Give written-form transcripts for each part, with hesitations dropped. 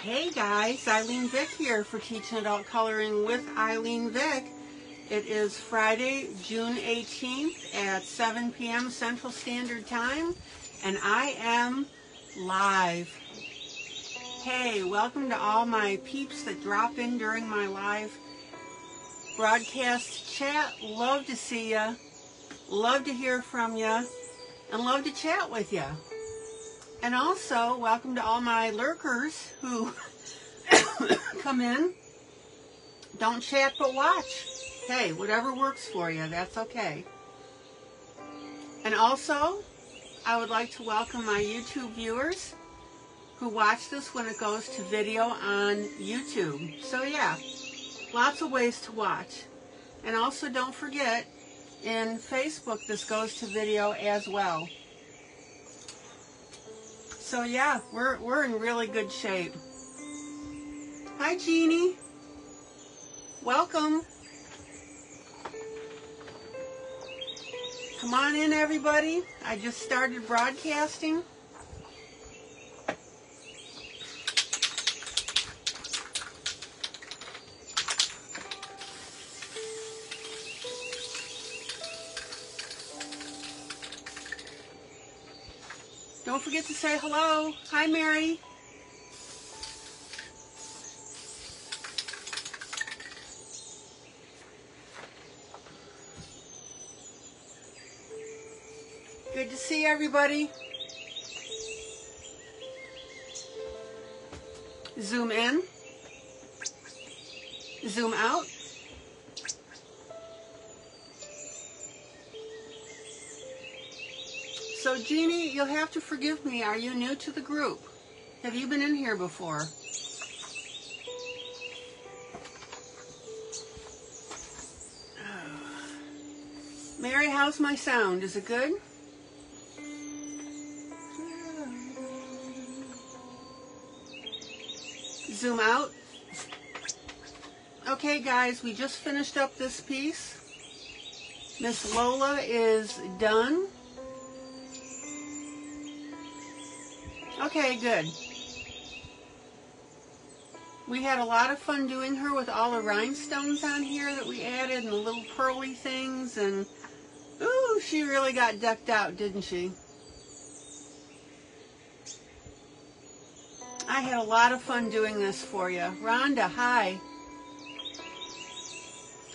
Hey guys, ILene Vick here for Teaching Adult Coloring with ILene Vick. It is Friday, June 18th at 7 p.m. Central Standard Time, and I am live. Hey, welcome to all my peeps that drop in during my live broadcast chat. Love to see ya, love to hear from ya, and love to chat with ya. And also, welcome to all my lurkers who come in. Don't chat but watch. Hey, whatever works for you, that's okay. And also, I would like to welcome my YouTube viewers who watch this when it goes to video on YouTube. So yeah, lots of ways to watch. And also don't forget, in Facebook this goes to video as well. So yeah, we're in really good shape. Hi Jeannie. Welcome. Come on in everybody. I just started broadcasting. Don't forget to say hello. Hi, Mary. Good to see everybody. Zoom in. Zoom out. So Jeannie, you'll have to forgive me. Are you new to the group? Have you been in here before? Mary, how's my sound? Is it good? Zoom out. Okay guys, we just finished up this piece. Miss Lola is done. Okay, good. We had a lot of fun doing her with all the rhinestones on here that we added and the little pearly things, and ooh, she really got decked out, didn't she? I had a lot of fun doing this for you. Rhonda, hi.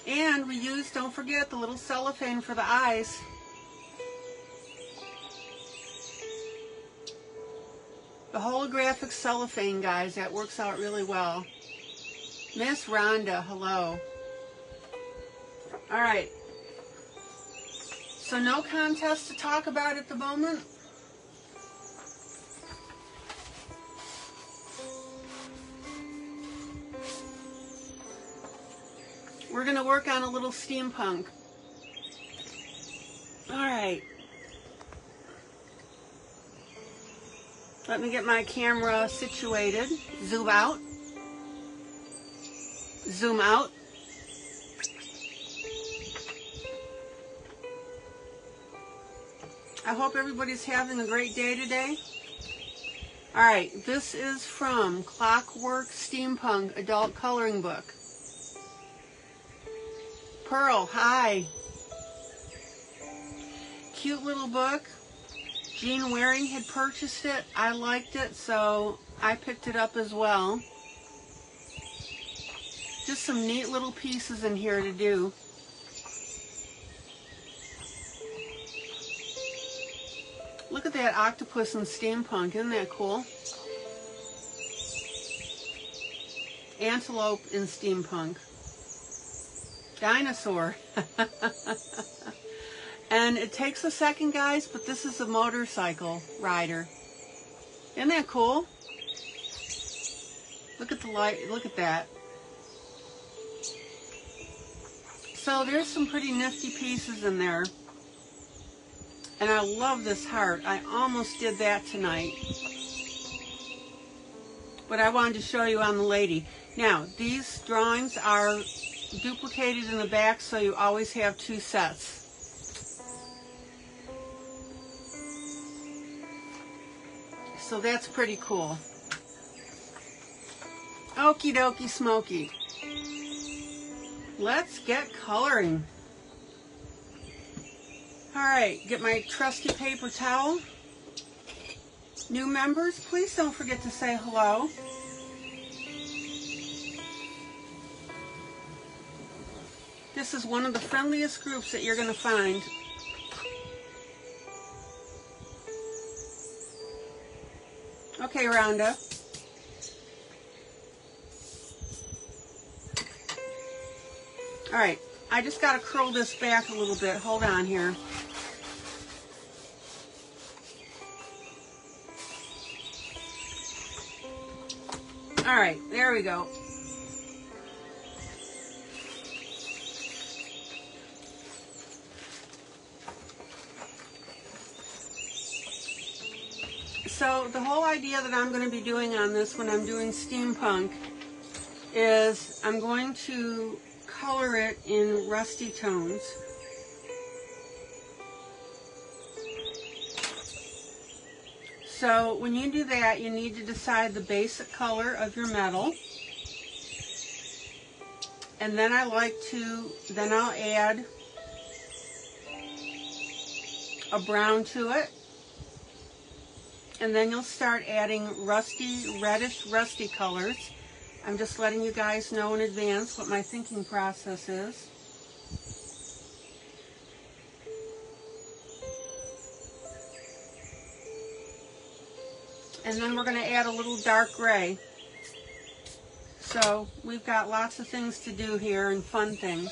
And we used, don't forget, the little cellophane for the eyes. The holographic cellophane, guys, that works out really well. Miss Rhonda, hello. All right. So no contest to talk about at the moment. We're going to work on a little steampunk. All right. Let me get my camera situated. Zoom out. Zoom out. I hope everybody's having a great day today. All right, this is from Clockwork Steampunk Adult Coloring Book. Pearl, hi. Cute little book. Jean Waring had purchased it. I liked it, so I picked it up as well. Just some neat little pieces in here to do. Look at that octopus in steampunk. Isn't that cool? Antelope in steampunk. Dinosaur. And it takes a second, guys, but this is a motorcycle rider. Isn't that cool? Look at the light, look at that. So there's some pretty nifty pieces in there. And I love this heart. I almost did that tonight. But I wanted to show you on the lady. Now, these drawings are duplicated in the back, so you always have two sets. So that's pretty cool. Okie dokie smoky. Let's get coloring. Alright, get my trusty paper towel. New members, please don't forget to say hello. This is one of the friendliest groups that you're going to find. Okay, Rhonda. Alright, I just got to curl this back a little bit. Hold on here. Alright, there we go. So the whole idea that I'm going to be doing on this when I'm doing steampunk is I'm going to color it in rusty tones. So when you do that, you need to decide the basic color of your metal. And then I'll add a brown to it. And then you'll start adding rusty, reddish, rusty colors. I'm just letting you guys know in advance what my thinking process is. And then we're going to add a little dark gray. So we've got lots of things to do here and fun things.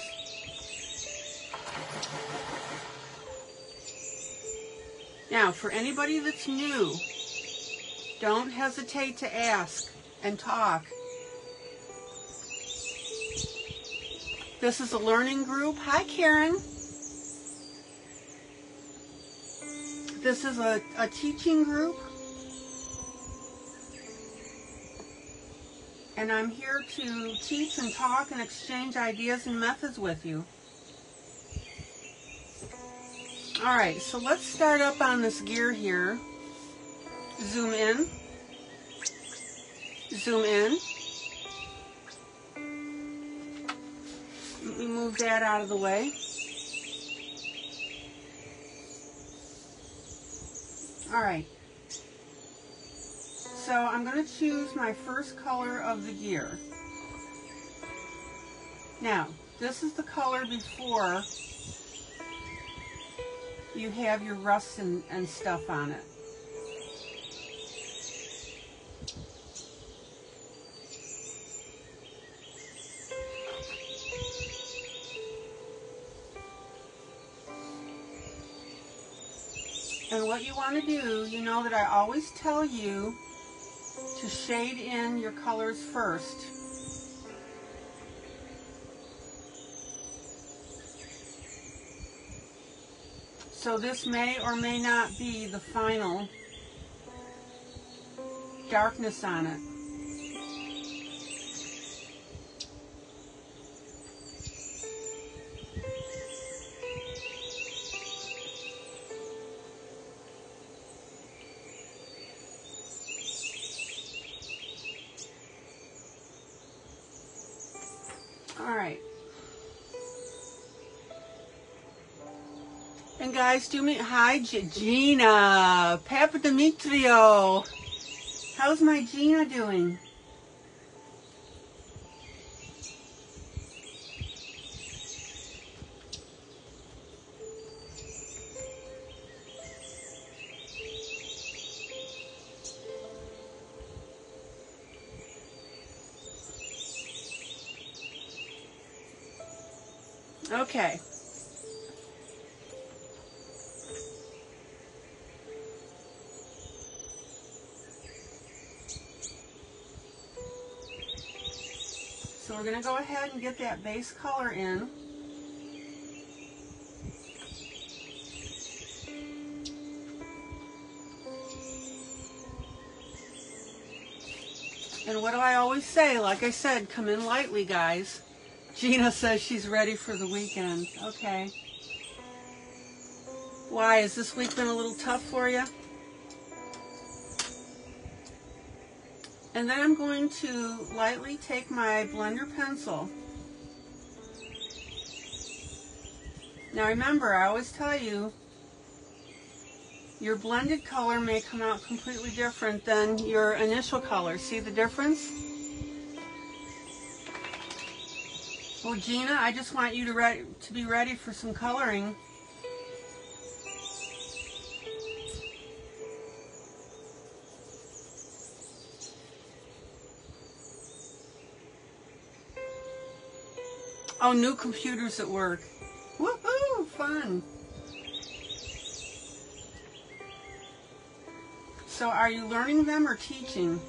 Now, for anybody that's new, don't hesitate to ask and talk. This is a learning group. Hi, Karen. This is a teaching group. And I'm here to teach and talk and exchange ideas and methods with you. Alright, so let's start up on this gear here. Zoom in. Zoom in. Let me move that out of the way. Alright. So I'm going to choose my first color of the gear. Now, this is the color before you have your rust and stuff on it. And what you want to do, you know that I always tell you to shade in your colors first. So this may or may not be the final darkness on it. Alright. And guys, do me, hi Gina, Papa Demetrio. How's my Gina doing? Okay. So we're going to go ahead and get that base color in. And what do I always say? Like I said, come in lightly, guys. Gina says she's ready for the weekend. Okay. Why? Has this week been a little tough for you? And then I'm going to lightly take my blender pencil. Now remember, I always tell you, your blended color may come out completely different than your initial color. See the difference? Well, Gina, I just want you to be ready for some coloring. Oh, new computers at work. Woohoo! Fun. So are you learning them or teaching?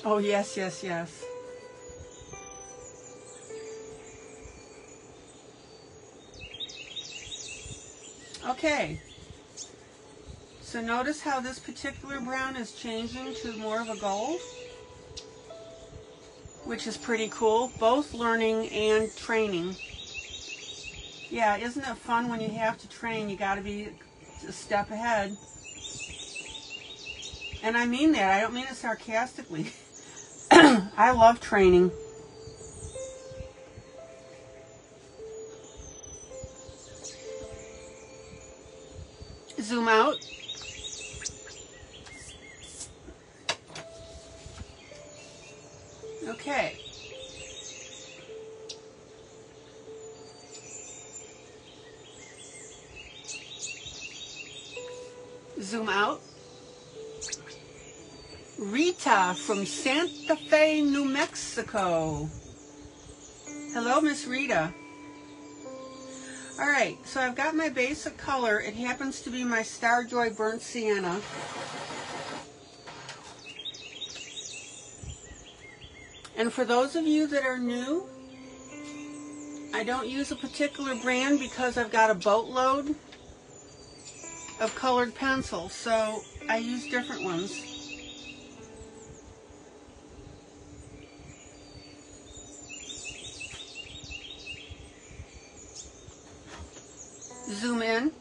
Oh, yes, yes, yes. Okay. So notice how this particular brown is changing to more of a gold, which is pretty cool. Both learning and training. Yeah, isn't it fun when you have to train? You got to be a step ahead. And I mean that. I don't mean it sarcastically. I love training. Zoom out. Okay. Zoom out. Rita from Santa Fe, New Mexico. Hello, Miss Rita. All right, so I've got my basic color. It happens to be my Starjoy Burnt Sienna. And for those of you that are new, I don't use a particular brand because I've got a boatload of colored pencils, so I use different ones. Zoom in.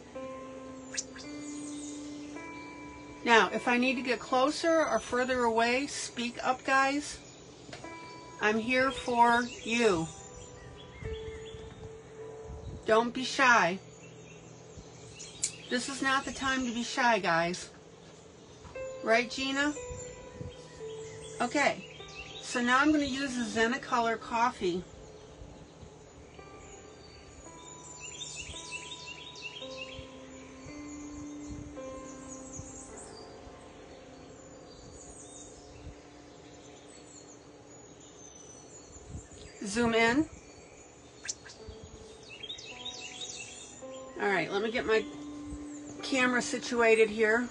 Now, if I need to get closer or further away, speak up, guys. I'm here for you. Don't be shy. This is not the time to be shy, guys. Right, Gina? Okay, so now I'm going to use the Zenicolor Coffee. Zoom in. All right, let me get my camera situated here.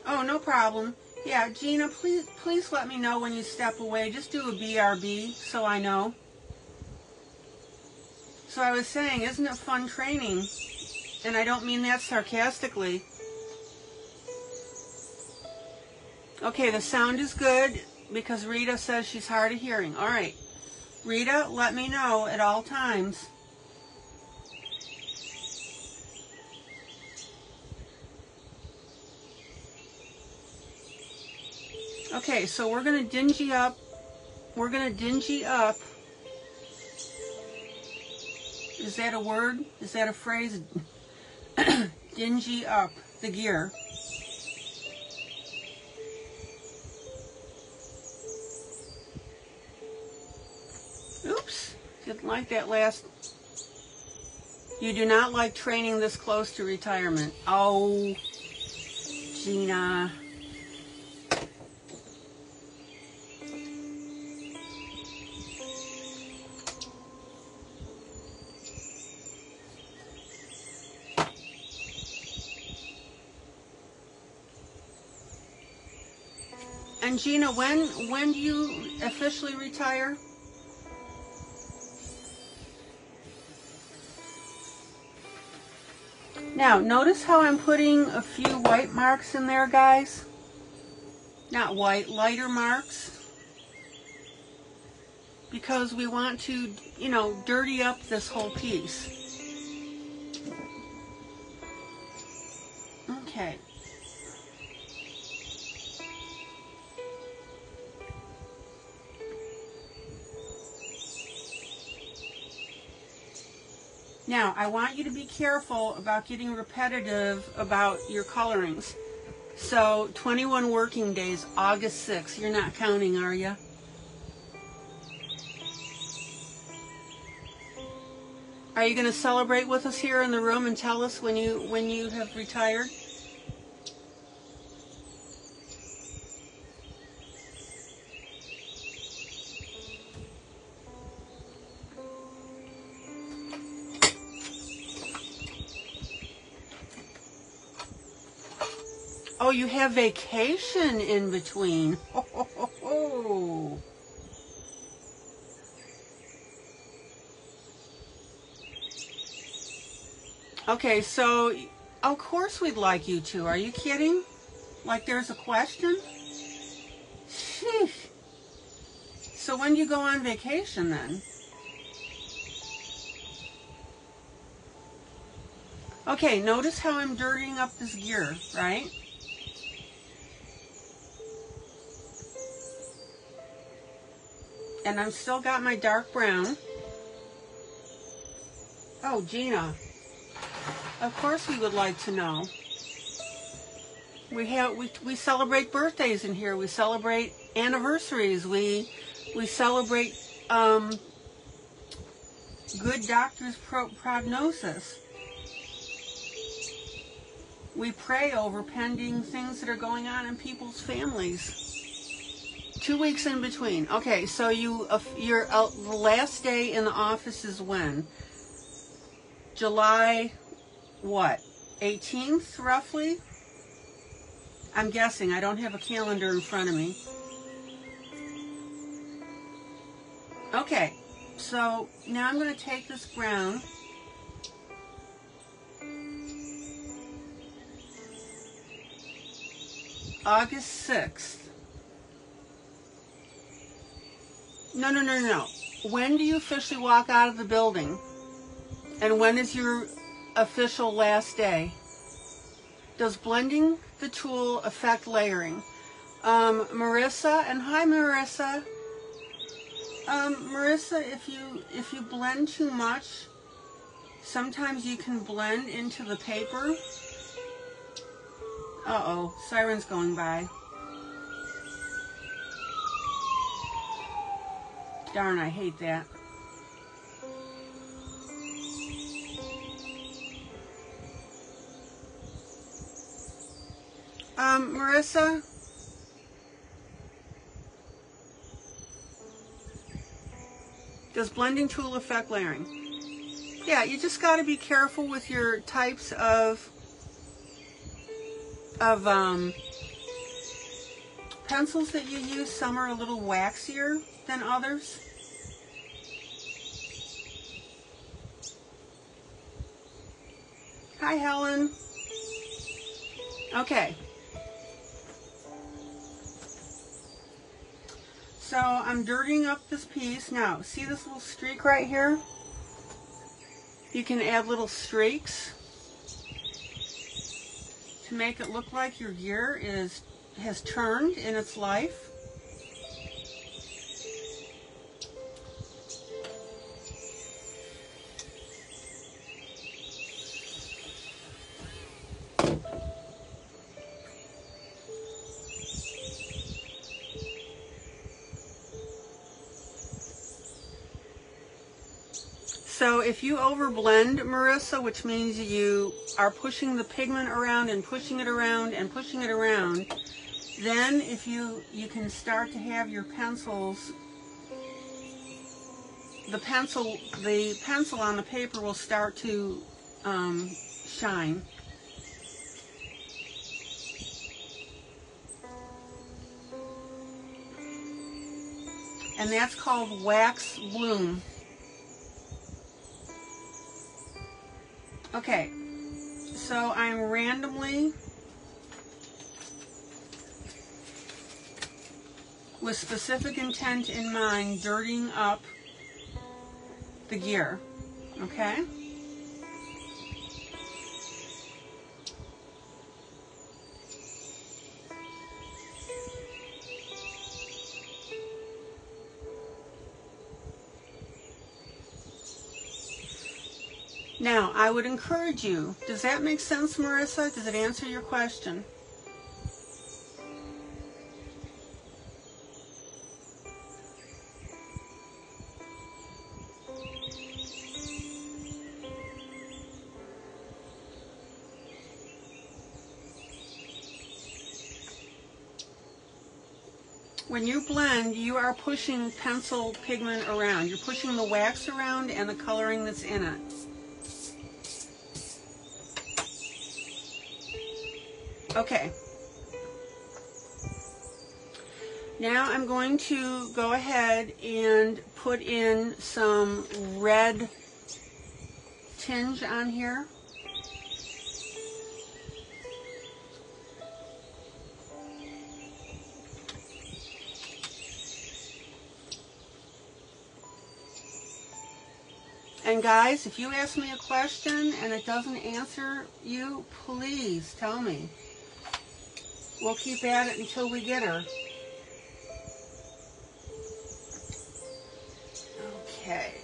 Oh, no problem. Yeah, Gina, please let me know when you step away. Just do a BRB so I know. So I was saying, isn't it fun training? And I don't mean that sarcastically. Okay, the sound is good because Rita says she's hard of hearing. All right, Rita, let me know at all times. Okay, so we're going to dingy up. We're going to dingy up. Is that a word? Is that a phrase? Dingy up the gear. Oops, didn't like that last. You do not like training this close to retirement. Oh, Gina. And Gina, when do you officially retire? Now, notice how I'm putting a few white marks in there, guys? Not white, lighter marks. Because we want to, you know, dirty up this whole piece. Okay. Now, I want you to be careful about getting repetitive about your colorings. So, 21 working days, August 6th. You're not counting, are you? Are you going to celebrate with us here in the room and tell us when you have retired? Oh, you have vacation in between. Ho, ho, ho, ho. Okay, so of course we'd like you to. Are you kidding? Like there's a question? Sheesh. So when do you go on vacation then? Okay, notice how I'm dirtying up this gear, right? And I've still got my dark brown. Oh, Gina. Of course we would like to know. We celebrate birthdays in here. We celebrate anniversaries. We celebrate good doctor's prognosis. We pray over pending things that are going on in people's families. 2 weeks in between. Okay, so your the last day in the office is when? July what? 18th, roughly? I'm guessing. I don't have a calendar in front of me. Okay, so now I'm going to take this brown. August 6th. No. When do you officially walk out of the building? And when is your official last day? Does blending the tool affect layering? Marissa, and hi Marissa. Marissa, if you blend too much, sometimes you can blend into the paper. Uh-oh, siren's going by. Darn, I hate that. Marissa? Does blending tool affect layering? Yeah, you just got to be careful with your types of pencils that you use. Some are a little waxier than others. Hi, Helen. Okay. So I'm dirtying up this piece. Now, see this little streak right here? You can add little streaks to make it look like your gear has turned in its life. So if you overblend, Marissa, which means you are pushing the pigment around and pushing it around and pushing it around, then if you can start to have your pencils, the pencil on the paper will start to shine. And that's called wax bloom. Okay, So I'm randomly, with specific intent in mind, dirtying up the gear, okay? Now, I would encourage you, does that make sense, Marissa? Does it answer your question? When you blend, you are pushing pencil pigment around. You're pushing the wax around and the coloring that's in it. Okay. Now I'm going to go ahead and put in some red tinge on here. And guys, if you ask me a question and it doesn't answer you, please tell me. We'll keep at it until we get her. Okay.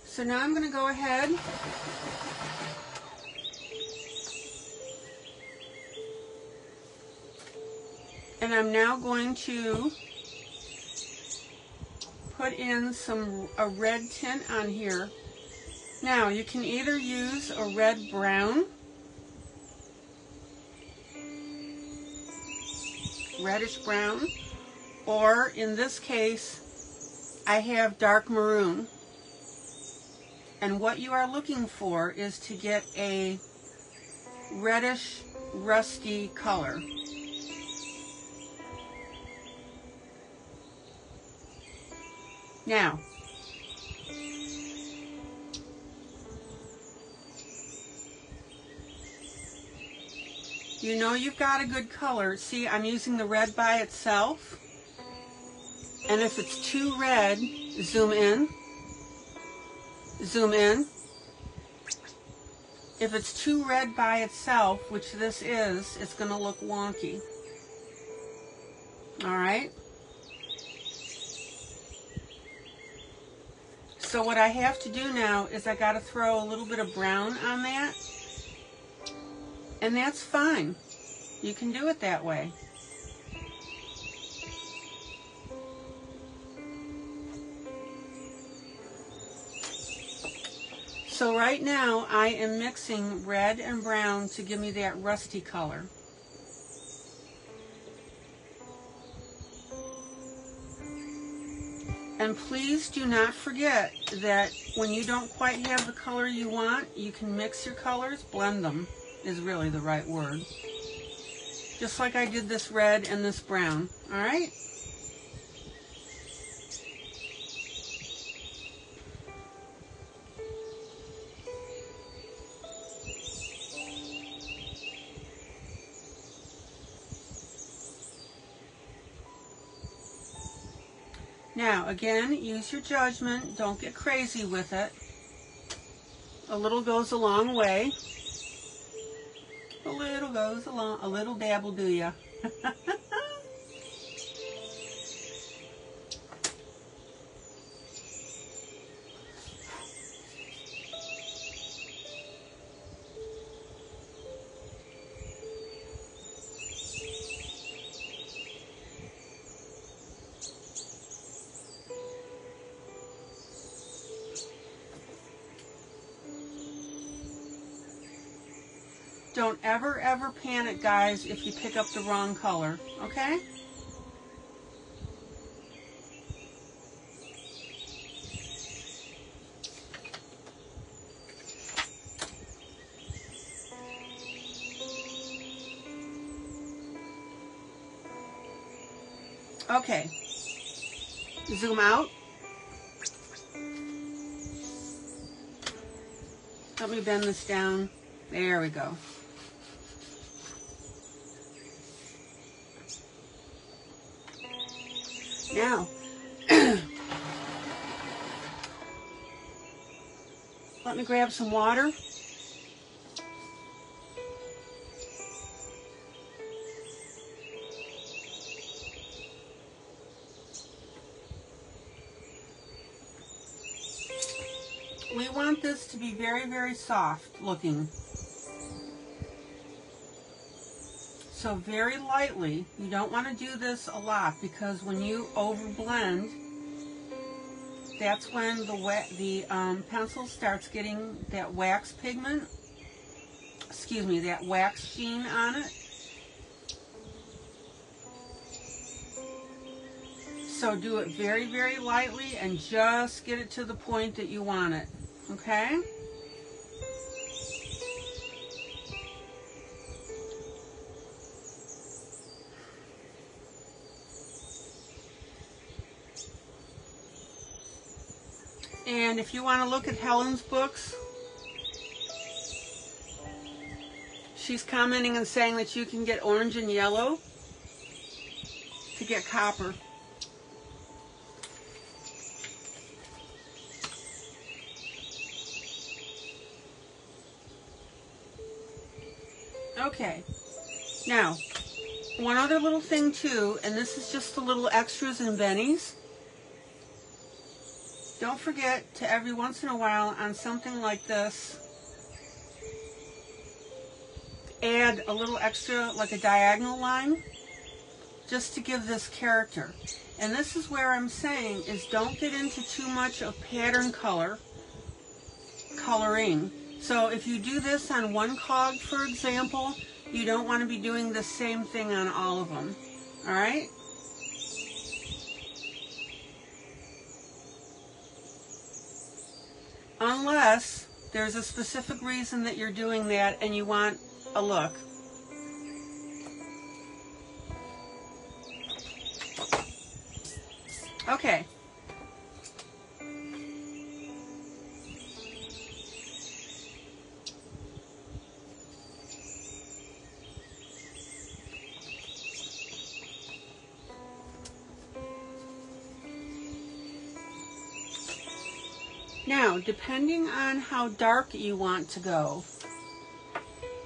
So now I'm going to go ahead and I'm now going to put in a red tint on here. Now you can either use a red brown, reddish brown, or in this case I have dark maroon. And what you are looking for is to get a reddish rusty color. Now, you know you've got a good color. See, I'm using the red by itself. And if it's too red, zoom in. Zoom in. If it's too red by itself, which this is, it's going to look wonky. All right? So what I have to do now is I got to throw a little bit of brown on that. And that's fine. You can do it that way. So right now I am mixing red and brown to give me that rusty color. And please do not forget that when you don't quite have the color you want, you can mix your colors, blend them is really the right word. Just like I did this red and this brown, all right? Now, again, use your judgment. Don't get crazy with it. A little goes a long way. A little goes a long, a little dab will do ya. Don't ever panic, guys, if you pick up the wrong color, okay? Okay. Zoom out. Let me bend this down. There we go. Now, let me grab some water. We want this to be very, very soft looking. So very lightly. You don't want to do this a lot because when you overblend, that's when the pencil starts getting that wax pigment, excuse me, that wax sheen on it. So do it very, very lightly and just get it to the point that you want it, okay? And if you want to look at Helen's books, she's commenting and saying that you can get orange and yellow to get copper. Okay, now, one other little thing too, and this is just the little extras and bennies. Don't forget to every once in a while on something like this, add a little extra, like a diagonal line, just to give this character. And this is where I'm saying is don't get into too much of pattern coloring. So if you do this on one cog, for example, you don't want to be doing the same thing on all of them. All right? Unless there's a specific reason that you're doing that and you want a look. Okay. Now, depending on how dark you want to go,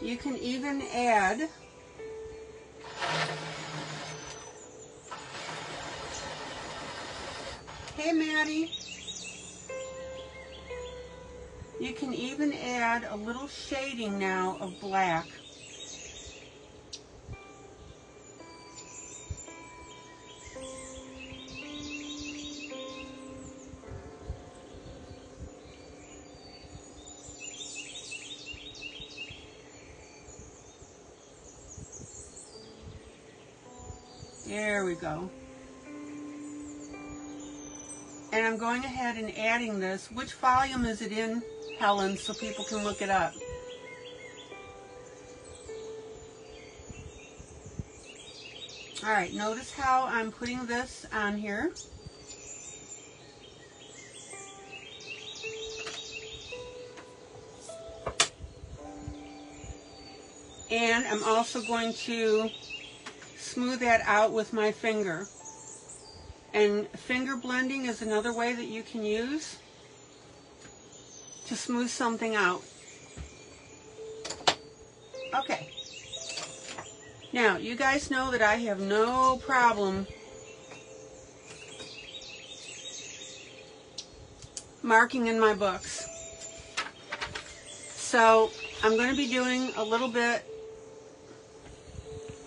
you can even add hey Maddie, you can even add a little shading now of black. There we go. And I'm going ahead and adding this. Which volume is it in, Helen, so people can look it up? All right, notice how I'm putting this on here. And I'm also going to smooth that out with my finger. And finger blending is another way that you can use to smooth something out. Okay. Now, you guys know that I have no problem marking in my books. So, I'm going to be doing a little bit.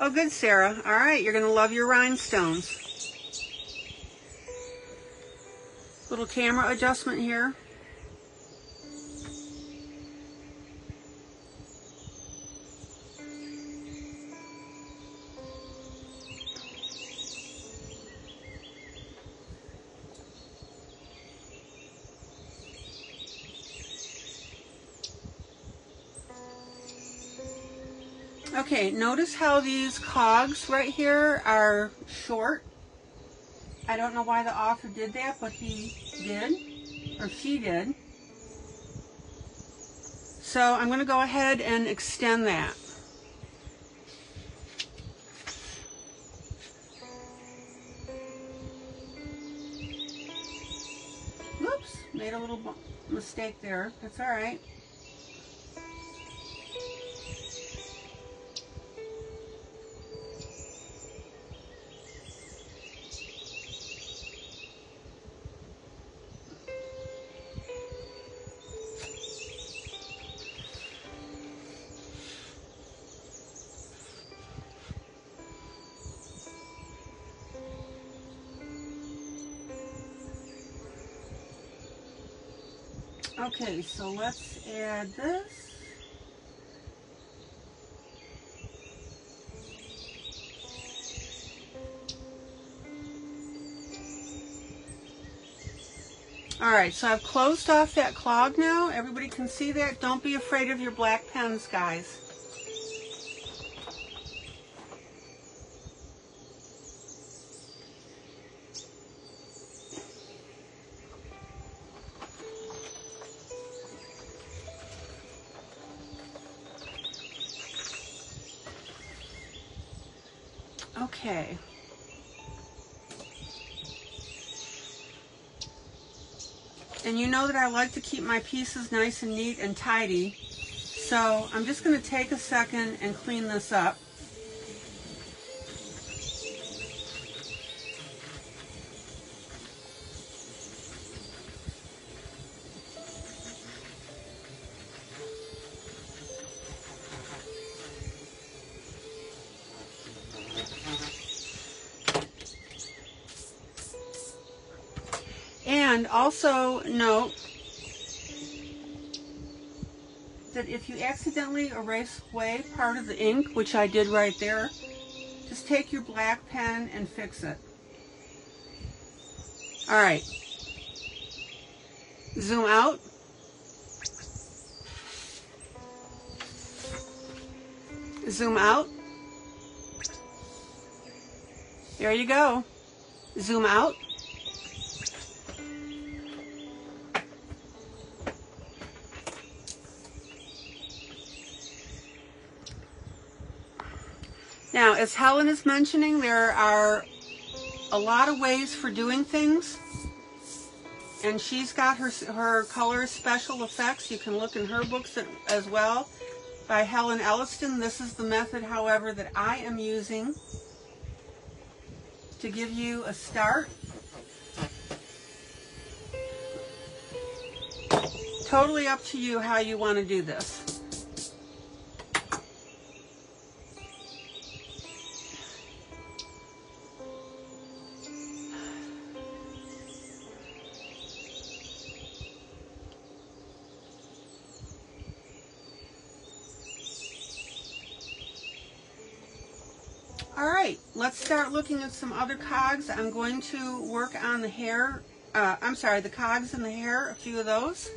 Oh, good, Sarah. All right, you're going to love your rhinestones. Little camera adjustment here. Okay, notice how these cogs right here are short. I don't know why the author did that, but he did, or she did. So I'm going to go ahead and extend that. Whoops, made a little mistake there. That's all right. Okay, so let's add this. All right, so I've closed off that clog now. Everybody can see that. Don't be afraid of your black pens, guys. Okay. And you know that I like to keep my pieces nice and neat and tidy. So I'm just going to take a second and clean this up. And also note that if you accidentally erase away part of the ink, which I did right there, just take your black pen and fix it. All right. Zoom out. Zoom out. There you go. Zoom out. Now, as Helen is mentioning, there are a lot of ways for doing things, and she's got her color special effects. You can look in her books as well by Helen Elliston. This is the method, however, that I am using to give you a start. Totally up to you how you want to do this. Alright, let's start looking at some other cogs. I'm going to work on the hair, the cogs in the hair, a few of those.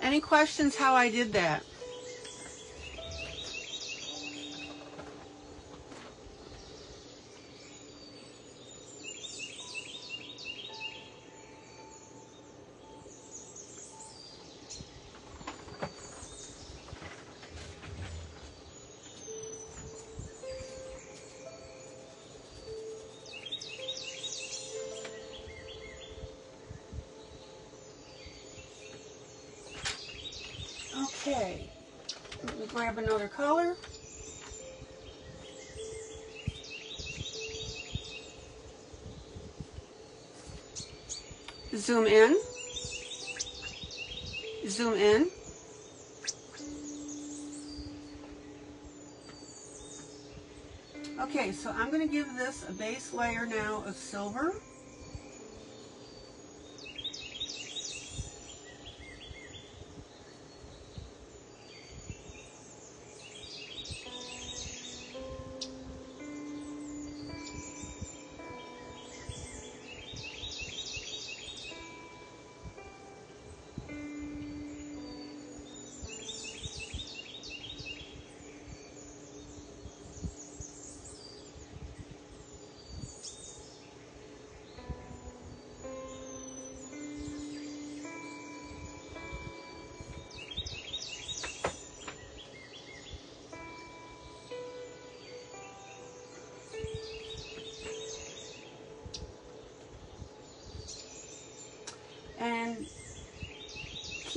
Any questions how I did that? Okay, let me grab another color. Zoom in. Zoom in. Okay, so I'm going to give this a base layer now of silver.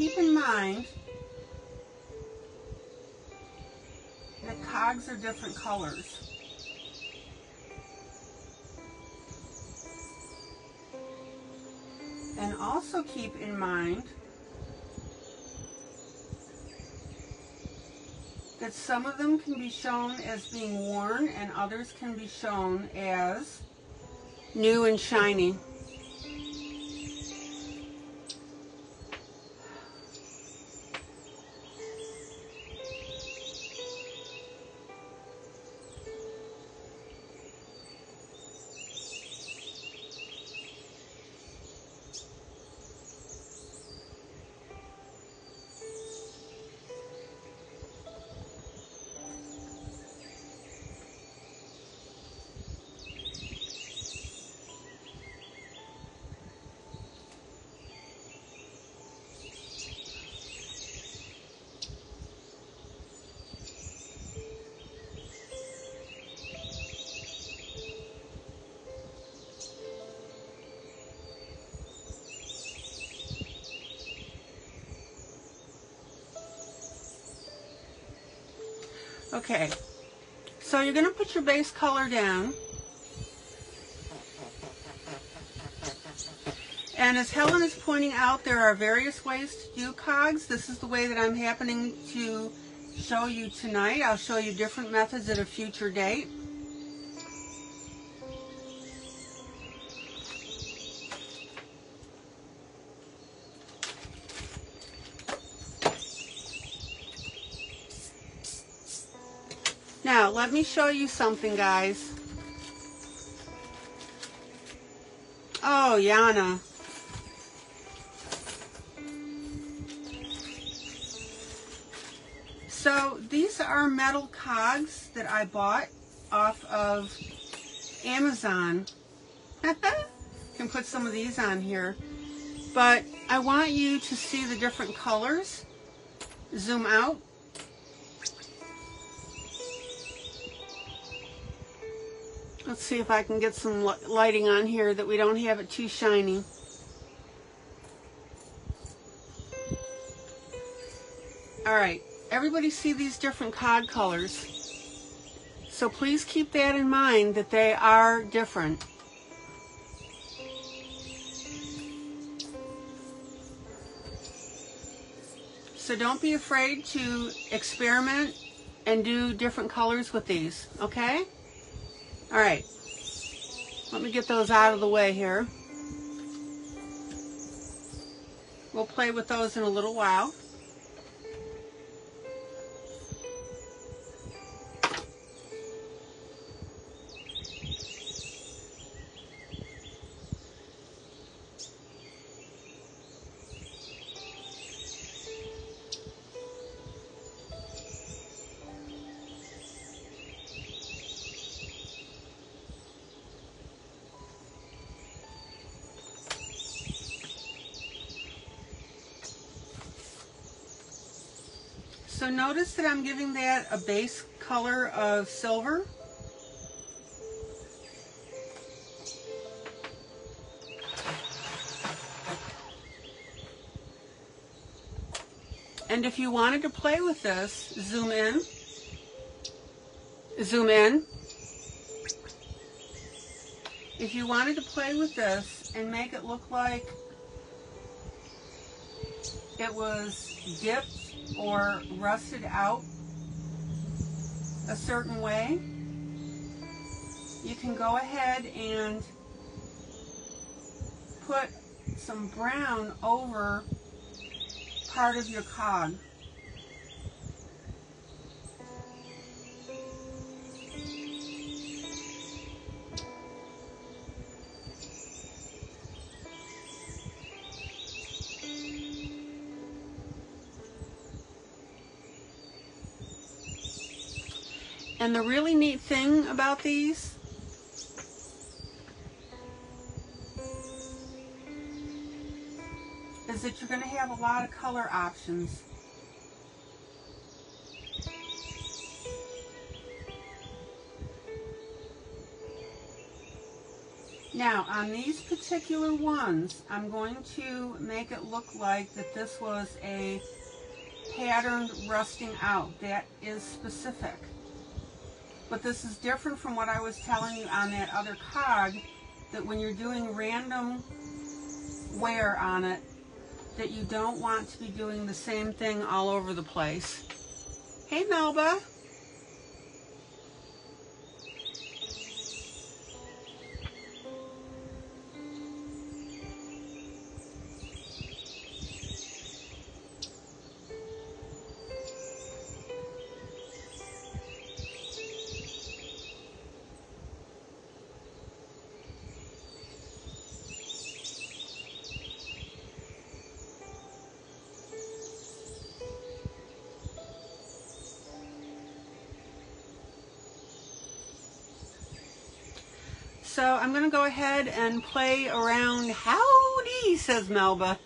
keep in mind that cogs are different colors. And also keep in mind that some of them can be shown as being worn and others can be shown as new and shiny. Okay, so you're going to put your base color down. And as Helen is pointing out, there are various ways to do cogs. This is the way that I'm happening to show you tonight. I'll show you different methods at a future date. Now, let me show you something, guys. Oh, Yana. So, these are metal cogs that I bought off of Amazon. Can put some of these on here. But I want you to see the different colors. Zoom out. Let's see if I can get some lighting on here that we don't have it too shiny. Alright, everybody see these different cog colors. So please keep that in mind that they are different. So don't be afraid to experiment and do different colors with these, okay? All right, let me get those out of the way here. We'll play with those in a little while. So notice that I'm giving that a base color of silver. And if you wanted to play with this, zoom in, zoom in. If you wanted to play with this and make it look like it was dipped or rusted out a certain way, you can go ahead and put some brown over part of your cog. And the really neat thing about these is that you're going to have a lot of color options. Now, on these particular ones, I'm going to make it look like that this was a patterned rusting out. That is specific. But this is different from what I was telling you on that other cog, that when you're doing random wear on it, that you don't want to be doing the same thing all over the place. Hey, Melba. So I'm going to go ahead and play around. Howdy, says Melba.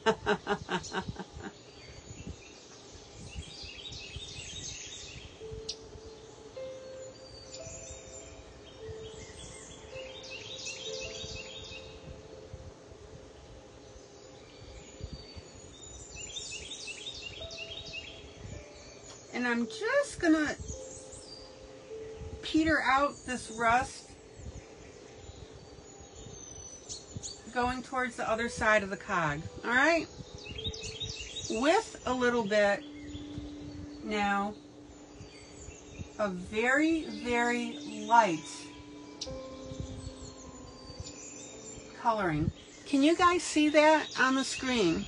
And I'm just going to peter out this rust going towards the other side of the cog. All right, with a little bit now of very, very light coloring. Can you guys see that on the screen?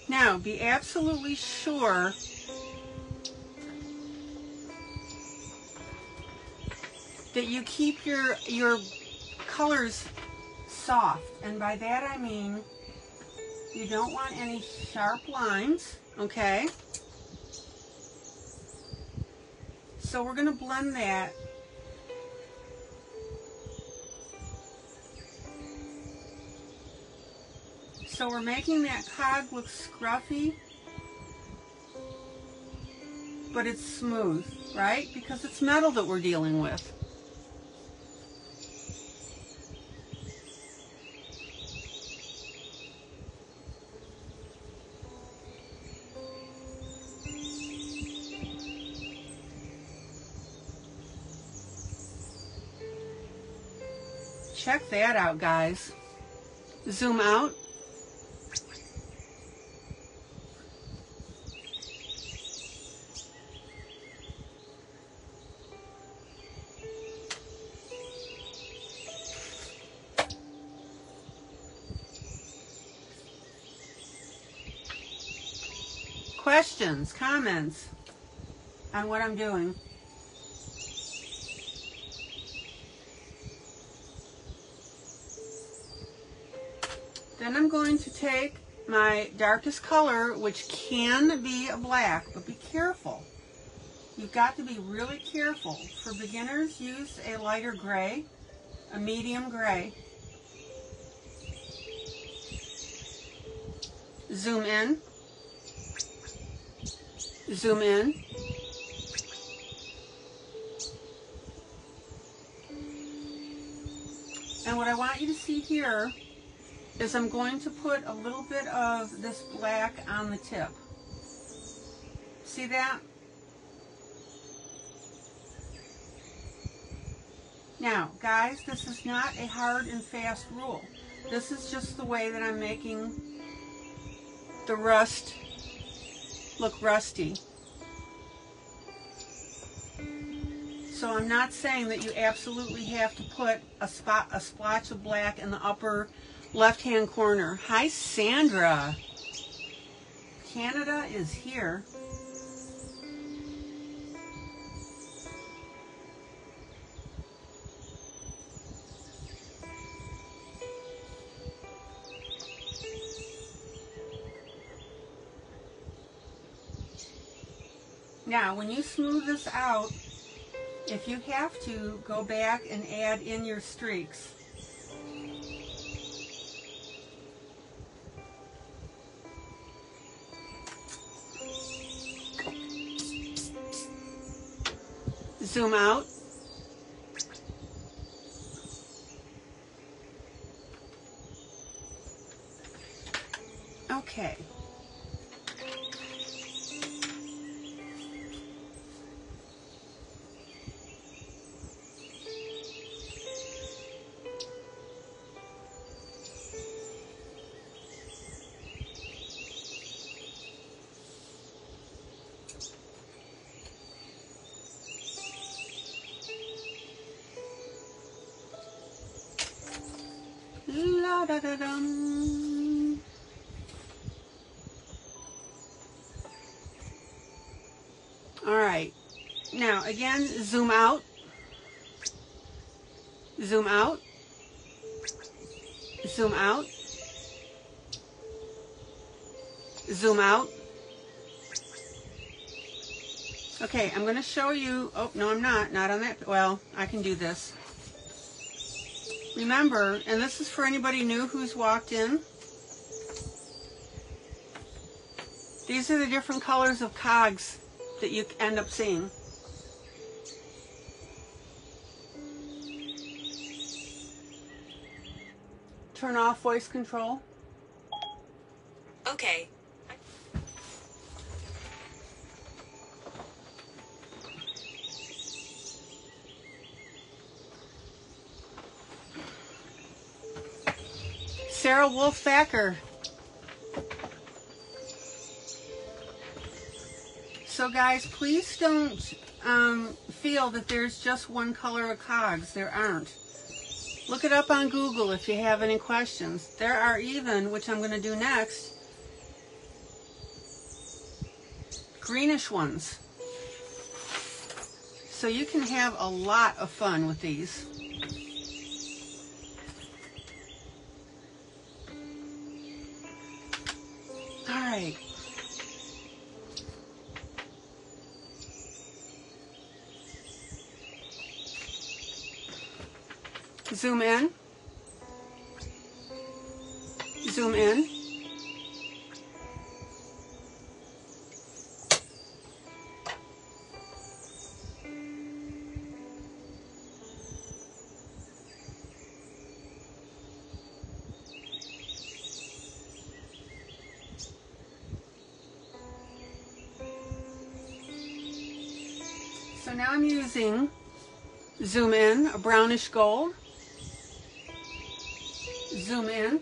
Now, be absolutely sure that you keep your colors soft. And by that I mean you don't want any sharp lines, okay? So we're going to blend that. So we're making that cog look scruffy, but it's smooth, right? Because it's metal that we're dealing with. Check that out, guys. Zoom out. Questions, comments on what I'm doing? Then I'm going to take my darkest color, which can be a black, but be careful. You've got to be really careful. For beginners, use a lighter gray, a medium gray. Zoom in. Zoom in. And what I want you to see here is I'm going to put a little bit of this black on the tip. See that? Now, guys, this is not a hard and fast rule. This is just the way that I'm making the rust look rusty. So I'm not saying that you absolutely have to put a splotch of black in the upper left-hand corner. Hi, Sandra. Canada is here. Now, when you smooth this out, if you have to, go back and add in your streaks. Zoom out. Okay. La da da dum. All right. Now again, zoom out. Zoom out. Zoom out. Zoom out. Okay, I'm going to show you. Oh, no, I'm not. Not on that. Well, I can do this. Remember, and this is for anybody new who's walked in, these are the different colors of cogs that you end up seeing. Turn off voice control. Okay. Sarah Wolf-Thacker. So guys, please don't feel that there's just one color of cogs. There aren't. Look it up on Google if you have any questions. There are even, which I'm going to do next, greenish ones. So you can have a lot of fun with these. All right. Zoom in. Zoom in. So now I'm using zoom in, a brownish gold. Zoom in.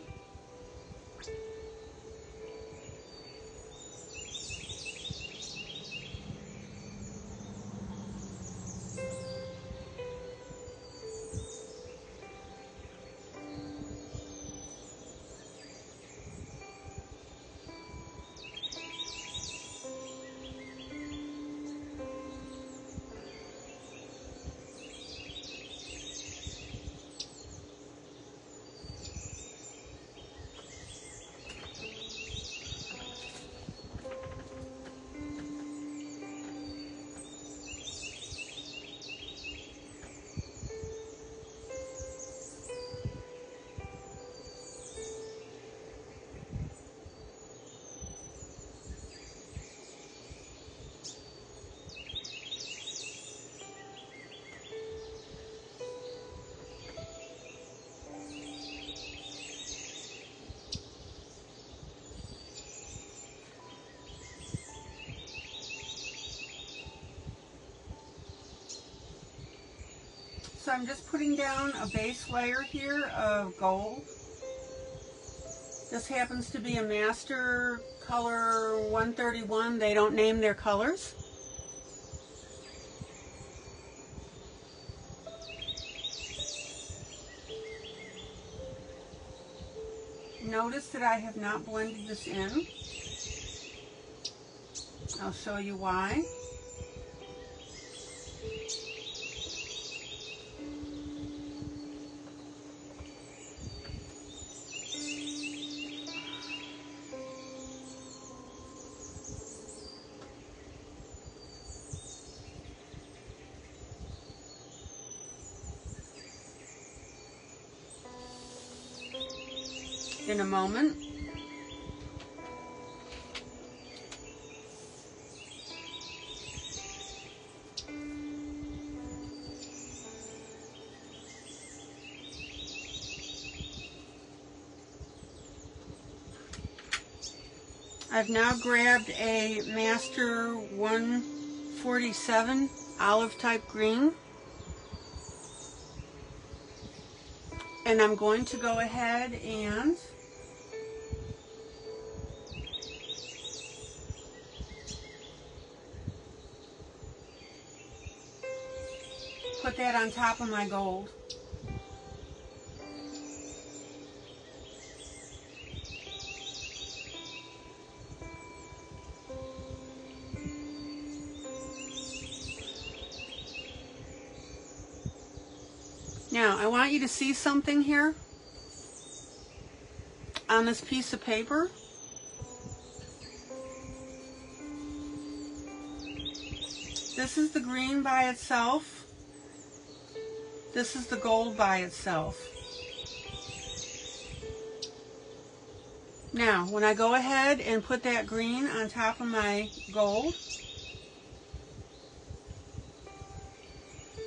So I'm just putting down a base layer here of gold. This happens to be a master color 131. They don't name their colors. Notice that I have not blended this in. I'll show you why. in a moment. I've now grabbed a Master 147 olive type green, and I'm going to go ahead and put that on top of my gold. Now, I want you to see something here on this piece of paper. This is the green by itself. This is the gold by itself. Now, when I go ahead and put that green on top of my gold,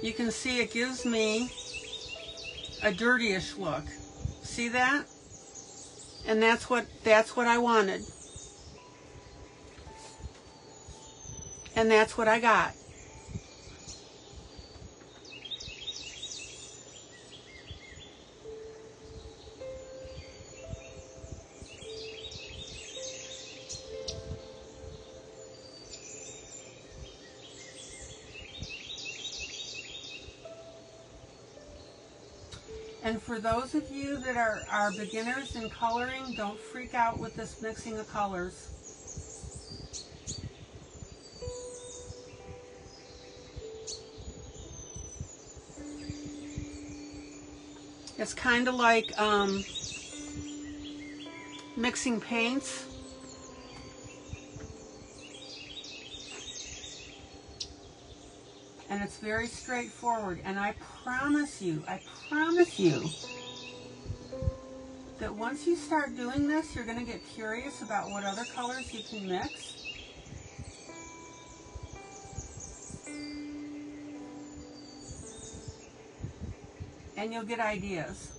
you can see it gives me a dirtyish look. See that? And that's what I wanted. And that's what I got. And for those of you that are beginners in coloring, don't freak out with this mixing of colors. It's kind of like mixing paints. And it's very straightforward, and I promise you that once you start doing this, you're going to get curious about what other colors you can mix. And you'll get ideas.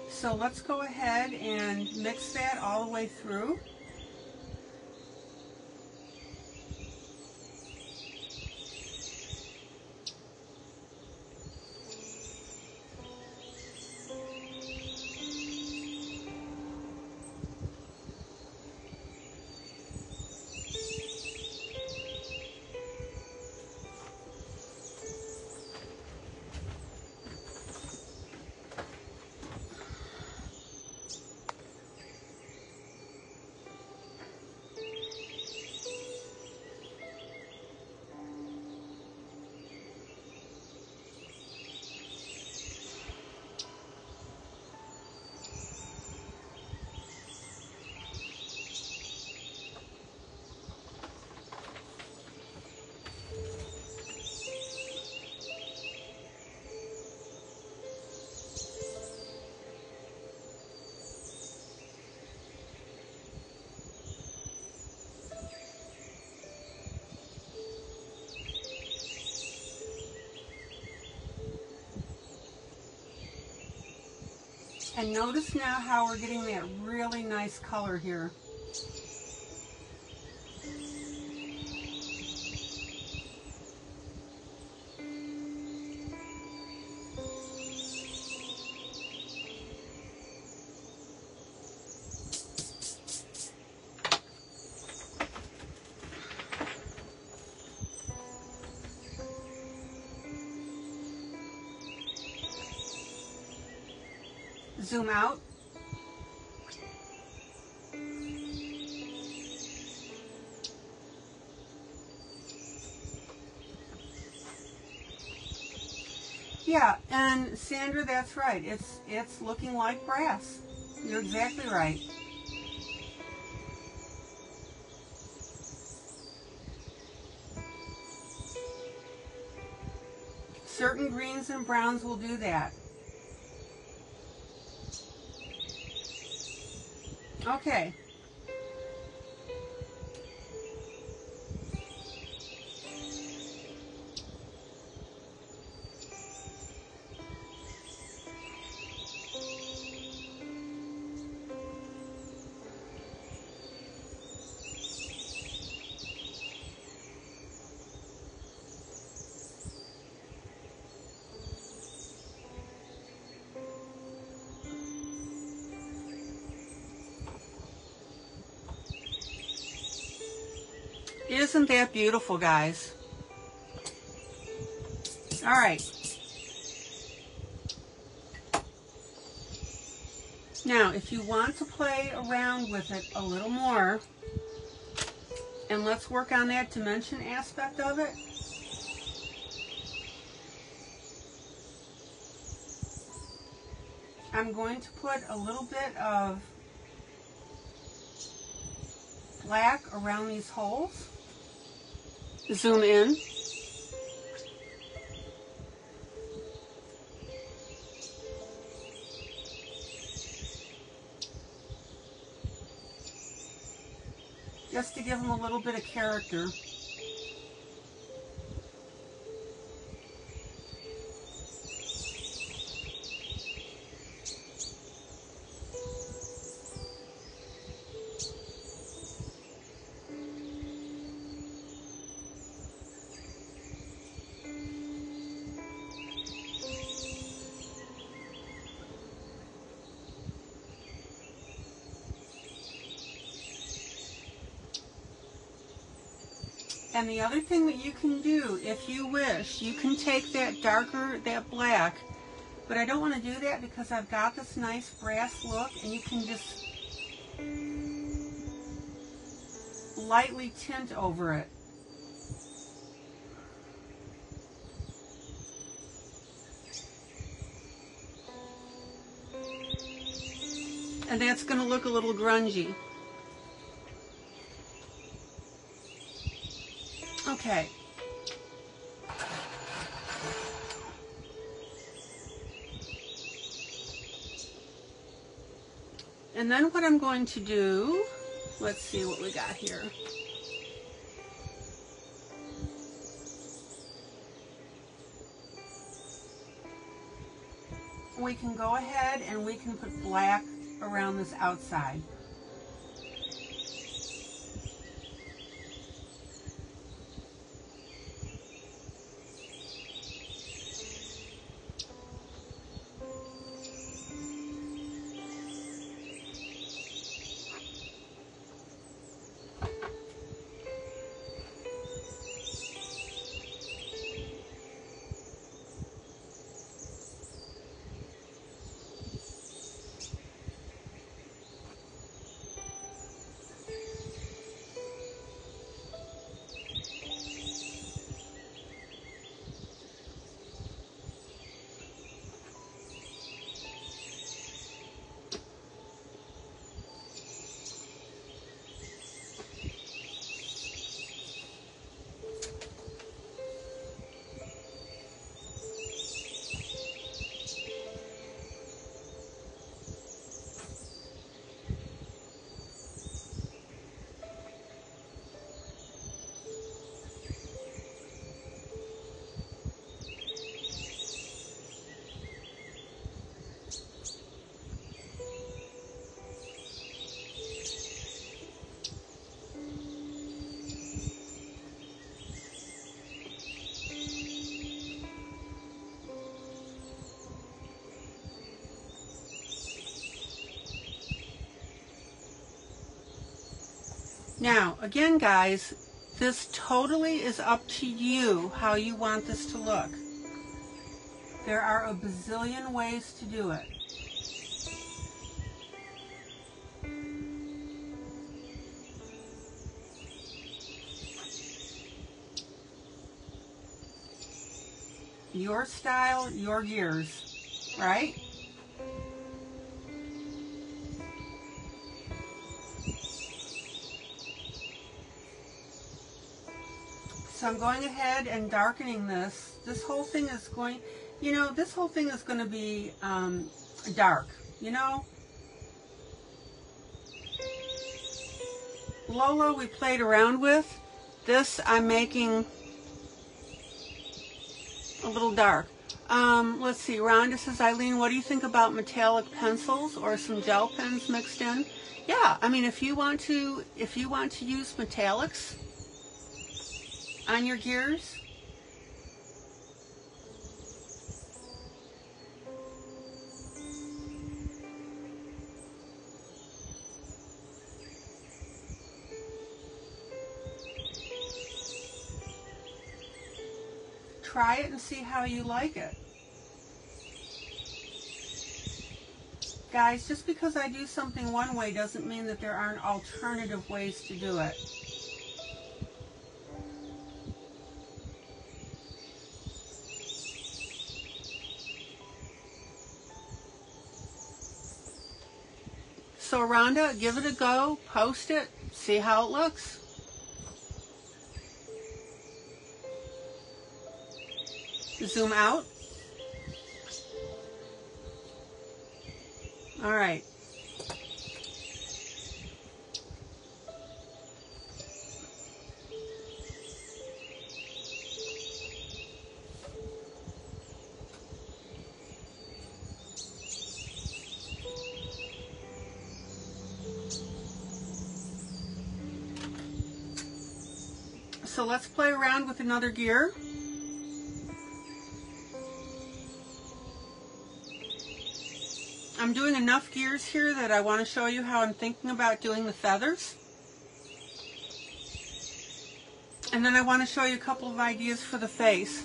So let's go ahead and mix that all the way through. And notice now how we're getting that really nice color here. zoom out. Yeah, and Sandra, that's right. It's looking like brass. You're exactly right. Certain greens and browns will do that. Okay. Isn't that beautiful, guys? All right. Now, if you want to play around with it a little more, and let's work on that dimension aspect of it. I'm going to put a little bit of black around these holes. Zoom in. Just to give them a little bit of character. And the other thing that you can do, if you wish, you can take that darker, that black, but I don't want to do that because I've got this nice brass look, and you can just lightly tint over it. And that's going to look a little grungy. Okay. And then what I'm going to do, let's see what we got here. We can go ahead and we can put black around this outside. Now, again, guys, this totally is up to you how you want this to look. There are a bazillion ways to do it. your style, your gears, right? So I'm going ahead and darkening this. This whole thing is going, you know, this whole thing is going to be dark, you know. Lola we played around with. This I'm making a little dark. Let's see, Rhonda says, ILene, what do you think about metallic pencils or some gel pens mixed in? Yeah, I mean, if you want to use metallics on your gears, try it and see how you like it. Guys, just because I do something one way doesn't mean that there aren't alternative ways to do it. So Rhonda, give it a go, post it, see how it looks. Zoom out. All right. So let's play around with another gear. I'm doing enough gears here that I want to show you how I'm thinking about doing the feathers. And then I want to show you a couple of ideas for the face.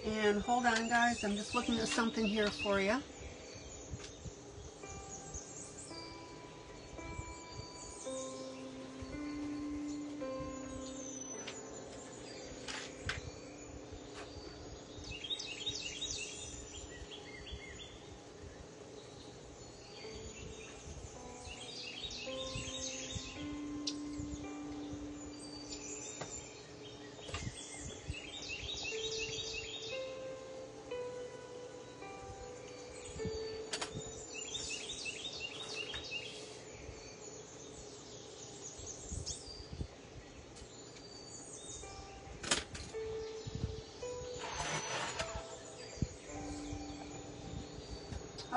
And hold on, guys, I'm just looking at something here for you.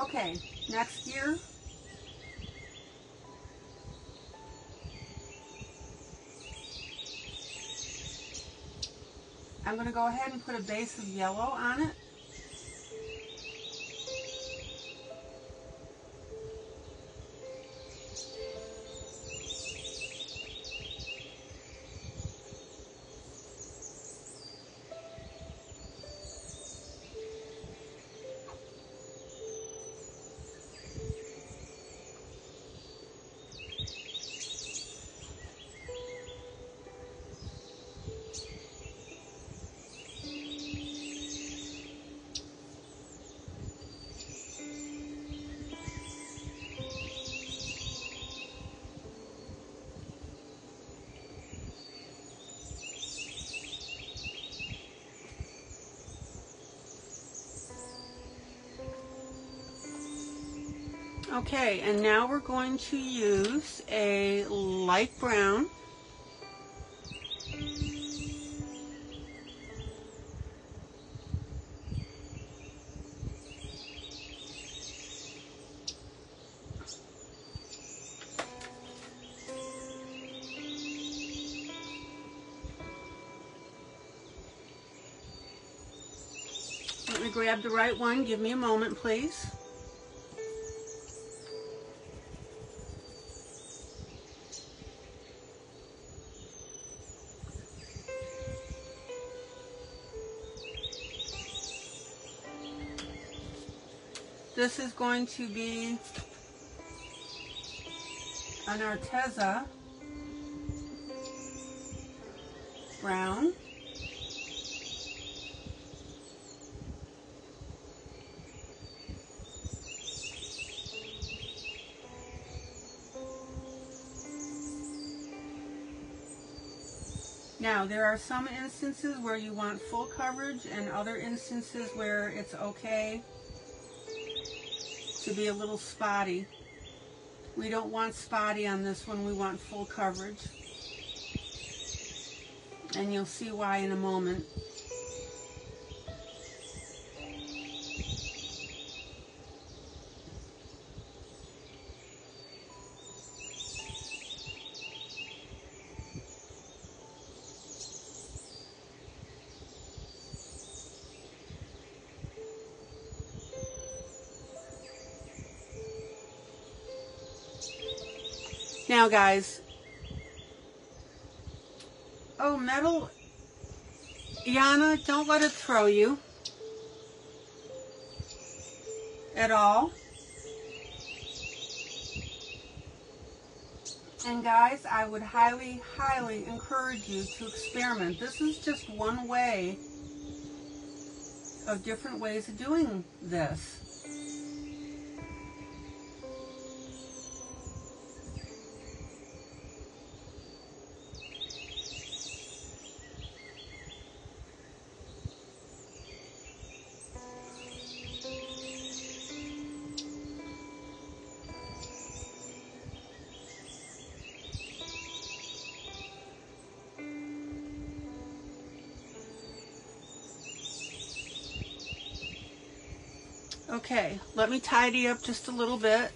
Okay, next gear. I'm going to go ahead and put a base of yellow on it. Okay, and now we're going to use a light brown. grab the right one, give me a moment, please. This is going to be an Arteza brown. Now, there are some instances where you want full coverage and other instances where it's okay to be a little spotty. We don't want spotty on this one, we want full coverage. And you'll see why in a moment. Now guys, oh metal, Yana, don't let it throw you at all. And guys, I would highly, highly encourage you to experiment. This is just one way of different ways of doing this. Okay, let me tidy up just a little bit.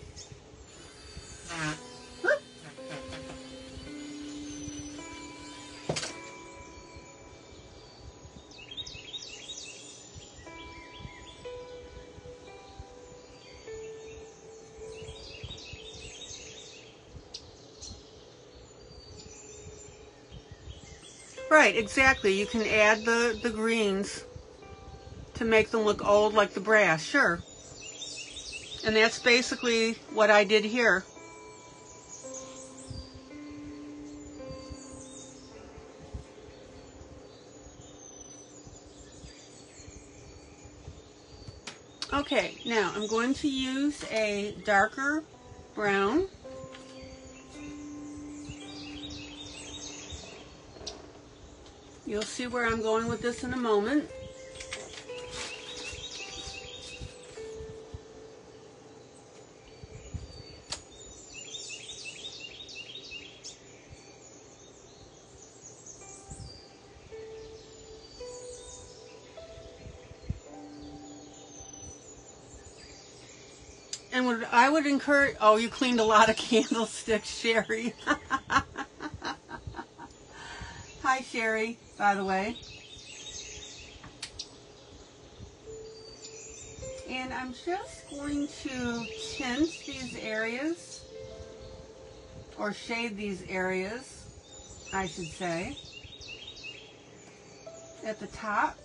Right, exactly. You can add the greens to make them look old like the brass, sure. And that's basically what I did here. Okay, now I'm going to use a darker brown. You'll see where I'm going with this in a moment. And what I would encourage, oh, you cleaned a lot of candlesticks, Sherry. Hi, Sherry, by the way. And I'm just going to tint these areas, or shade these areas, I should say, at the top.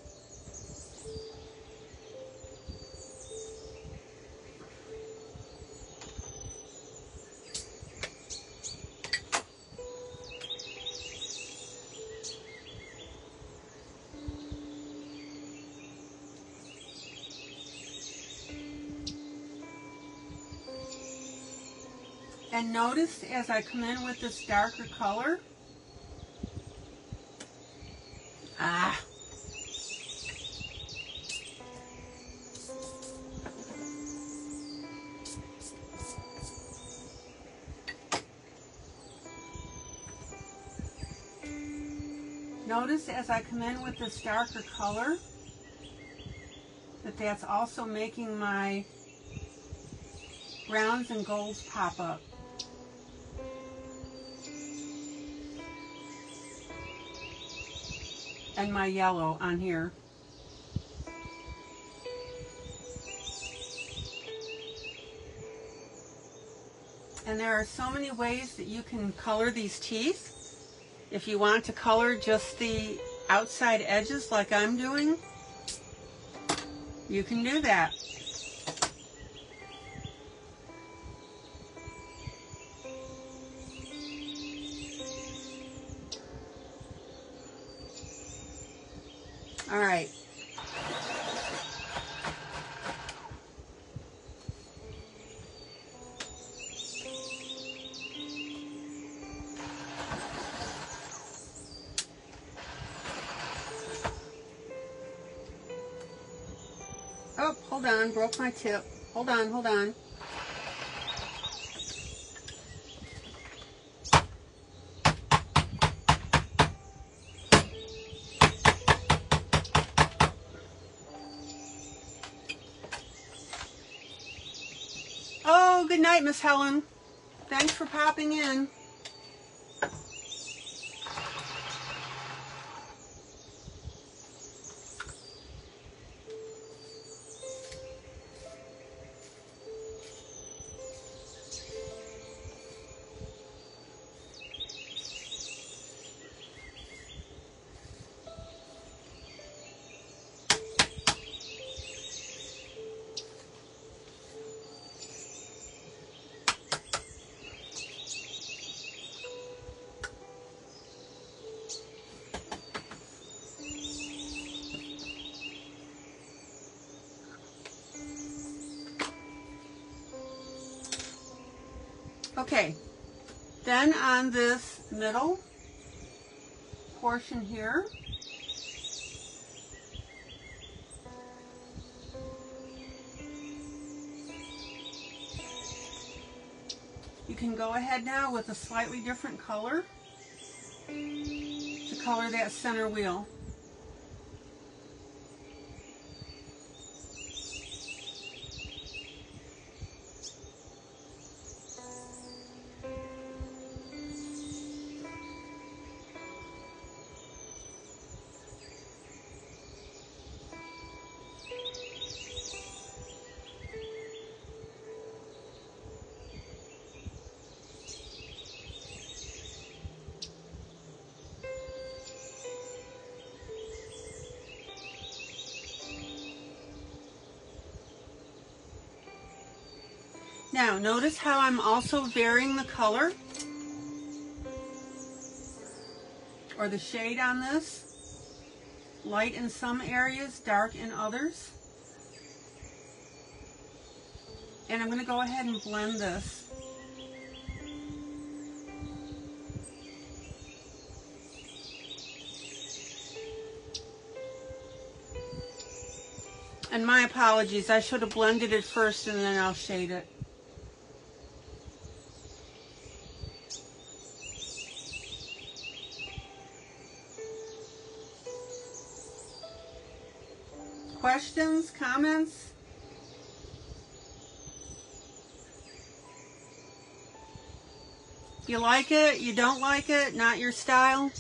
And notice as I come in with this darker color, notice as I come in with this darker color, that's also making my browns and golds pop up. And my yellow on here. And there are so many ways that you can color these teeth. If you want to color just the outside edges like I'm doing, you can do that. All right. Oh, hold on, broke my tip. Hold on, hold on. Oh, good night, Miss Helen. Thanks for popping in. Okay, then on this middle portion here, you can go ahead now with a slightly different color to color that center wheel. Now, notice how I'm also varying the color or the shade on this. Light in some areas, dark in others. And I'm going to go ahead and blend this. And my apologies, I should have blended it first and then I'll shade it. Questions, comments? You like it? You don't like it? Not your style?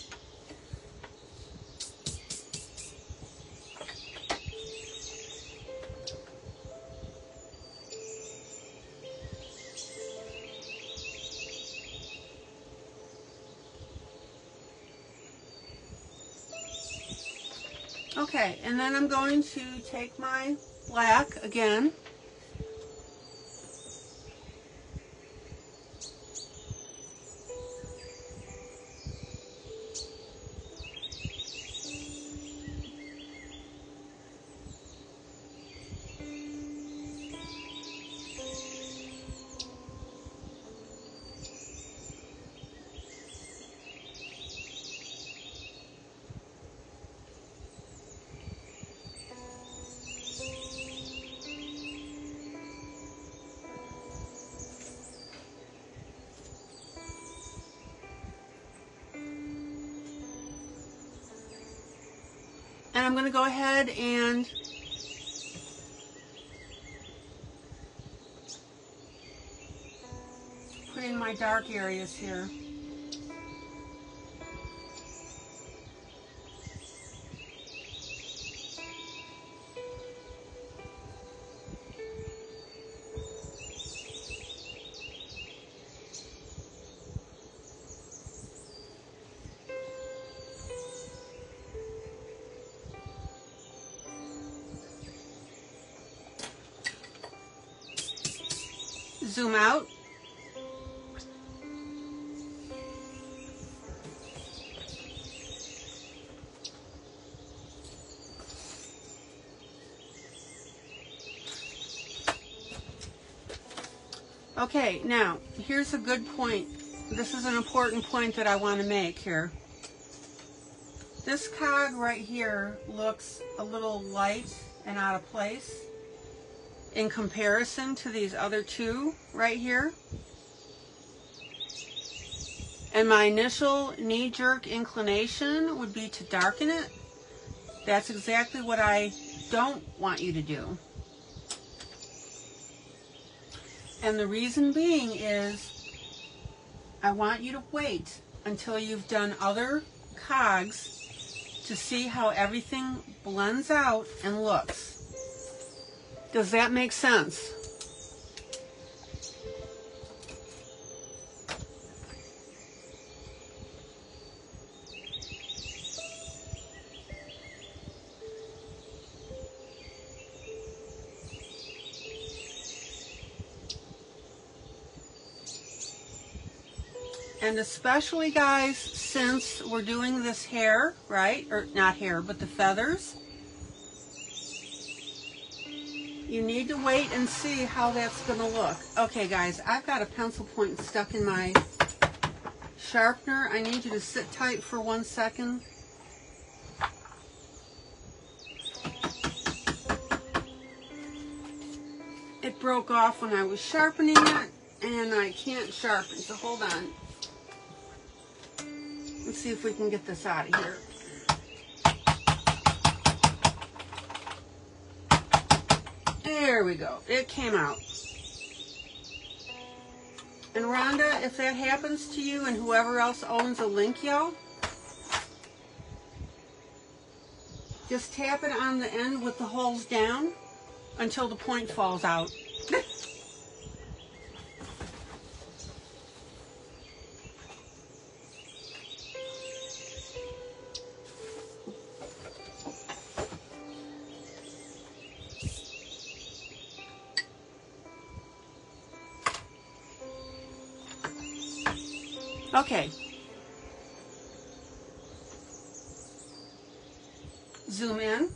Okay, and then I'm going to take my black again. And I'm going to go ahead and put in my dark areas here. zoom out. Okay, now, here's a good point. This is an important point that I want to make here. This cog right here looks a little light and out of place in comparison to these other two right here. And my initial knee-jerk inclination would be to darken it. That's exactly what I don't want you to do. And the reason being is I want you to wait until you've done other cogs to see how everything blends out and looks. Does that make sense? And especially, guys, since we're doing this hair, right? Or not hair, but the feathers. You need to wait and see how that's going to look. Okay, guys, I've got a pencil point stuck in my sharpener. I need you to sit tight for 1 second. It broke off when I was sharpening it, and I can't sharpen, so hold on. Let's see if we can get this out of here. There we go. It came out. And Rhonda, if that happens to you and whoever else owns a link yo, just tap it on the end with the holes down until the point falls out. Okay. Zoom in.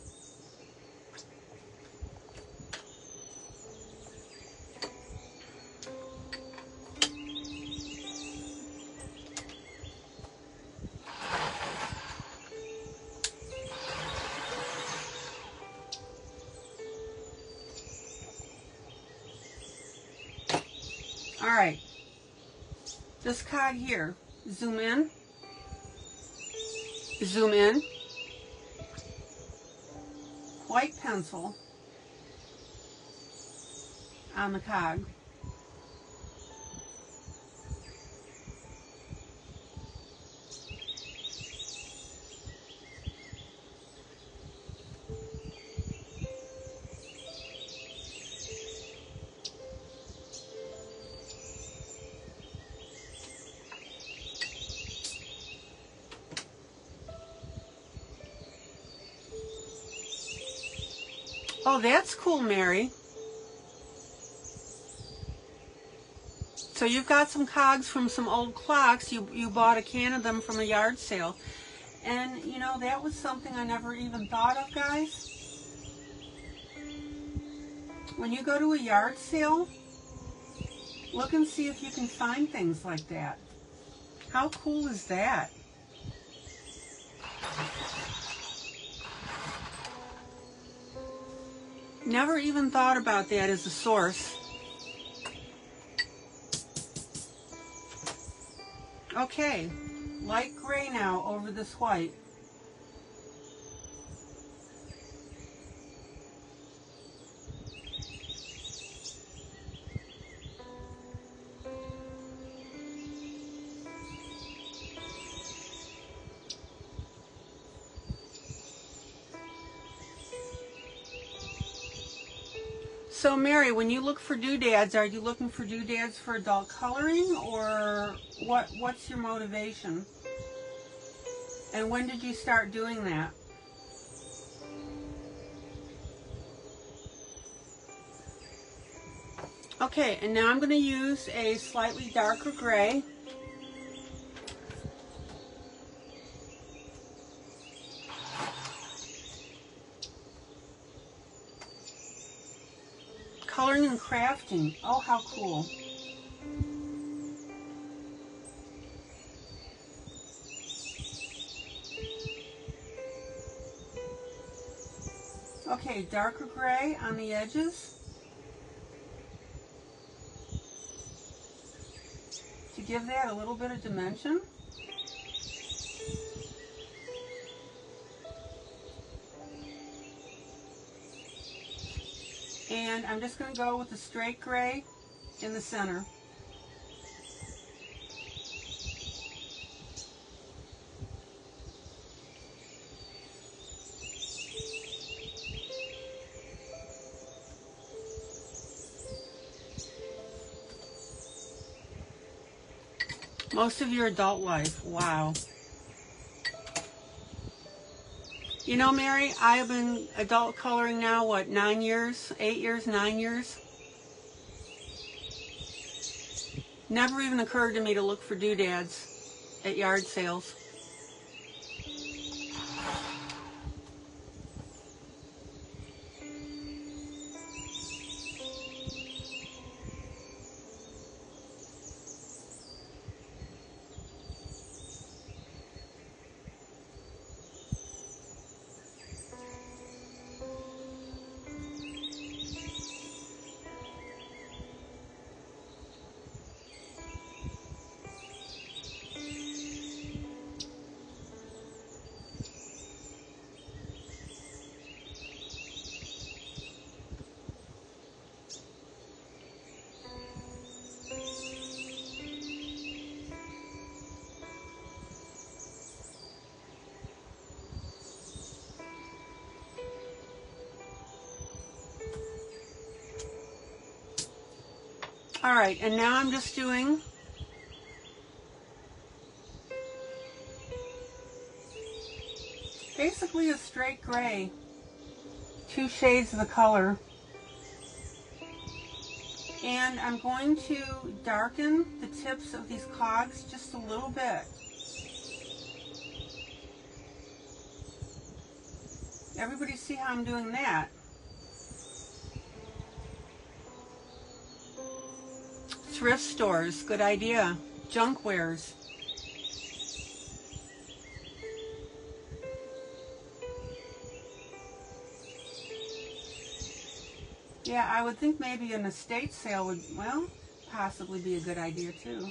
All right. This cog here, zoom in, white pencil on the cog. Oh, that's cool, Mary. So you've got some cogs from some old clocks. You bought a can of them from a yard sale. And, you know, that was something I never even thought of, guys. When you go to a yard sale, look and see if you can find things like that. How cool is that? Never even thought about that as a source. Okay, light gray now over this white. So Mary, when you look for doodads, are you looking for doodads for adult coloring, or what's your motivation? And when did you start doing that? Okay, and now I'm going to use a slightly darker gray. Coloring and crafting. Oh, how cool. Okay, darker gray on the edges to give that a little bit of dimension. And I'm just going to go with the straight gray in the center. Most of your adult life. Wow. You know, Mary, I've been adult coloring now, what, 9 years? 8 years? 9 years? Never even occurred to me to look for doodads at yard sales. All right, and now I'm just doing basically a straight gray, 2 shades of the color. And I'm going to darken the tips of these cogs just a little bit. Everybody see how I'm doing that? Thrift stores, good idea. Junk wares. Yeah, I would think maybe an estate sale would, well, possibly be a good idea too.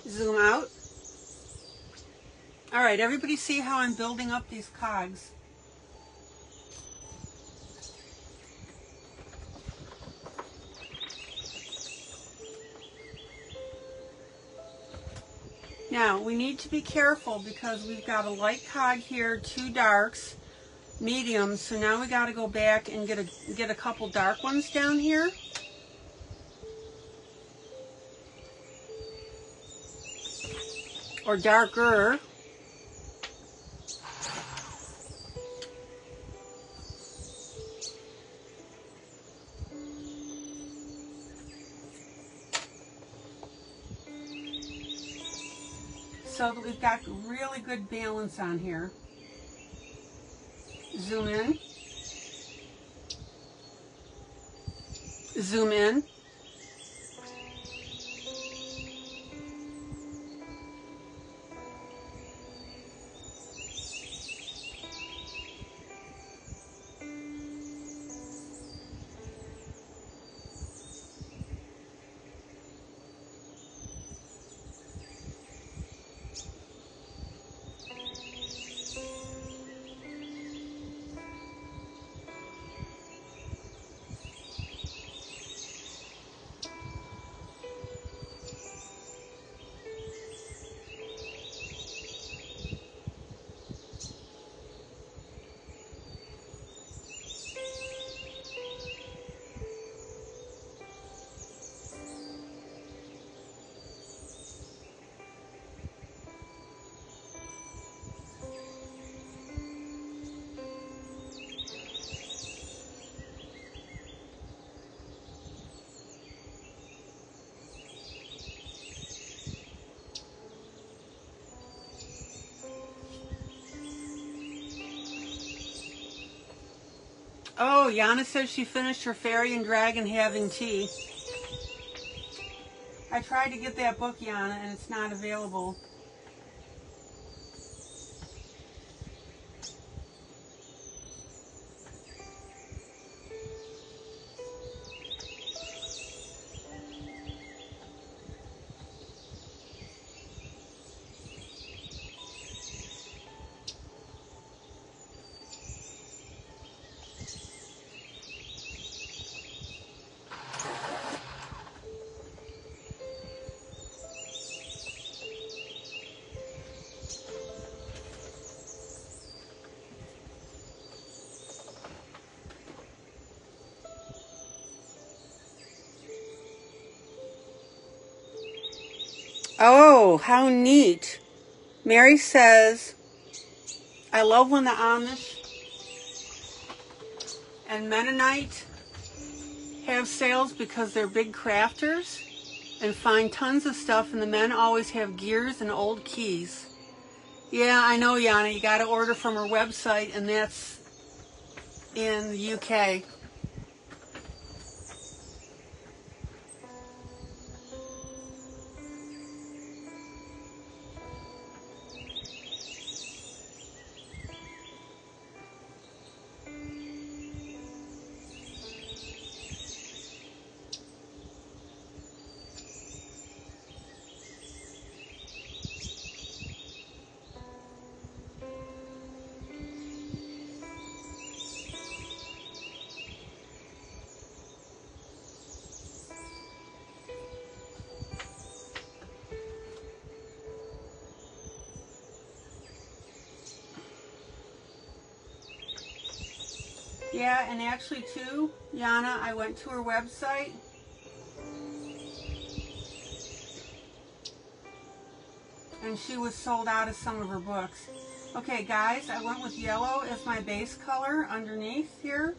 Zoom out. All right, everybody see how I'm building up these cogs? Now, we need to be careful because we've got a light cog here, 2 darks, mediums, so now we got to go back and get a couple dark ones down here. Or darker. So that we've got really good balance on here. Zoom in. Zoom in. Oh, Yana says she finished her Fairy and Dragon Having Tea. I tried to get that book, Yana, and it's not available. Oh, how neat. Mary says, I love when the Amish and Mennonite have sales because they're big crafters and find tons of stuff, and the men always have gears and old keys. Yeah, I know, Yana. You got to order from her website, and that's in the UK. Yeah, and actually too, Yana, I went to her website. And she was sold out of some of her books. Okay, guys, I went with yellow as my base color underneath here.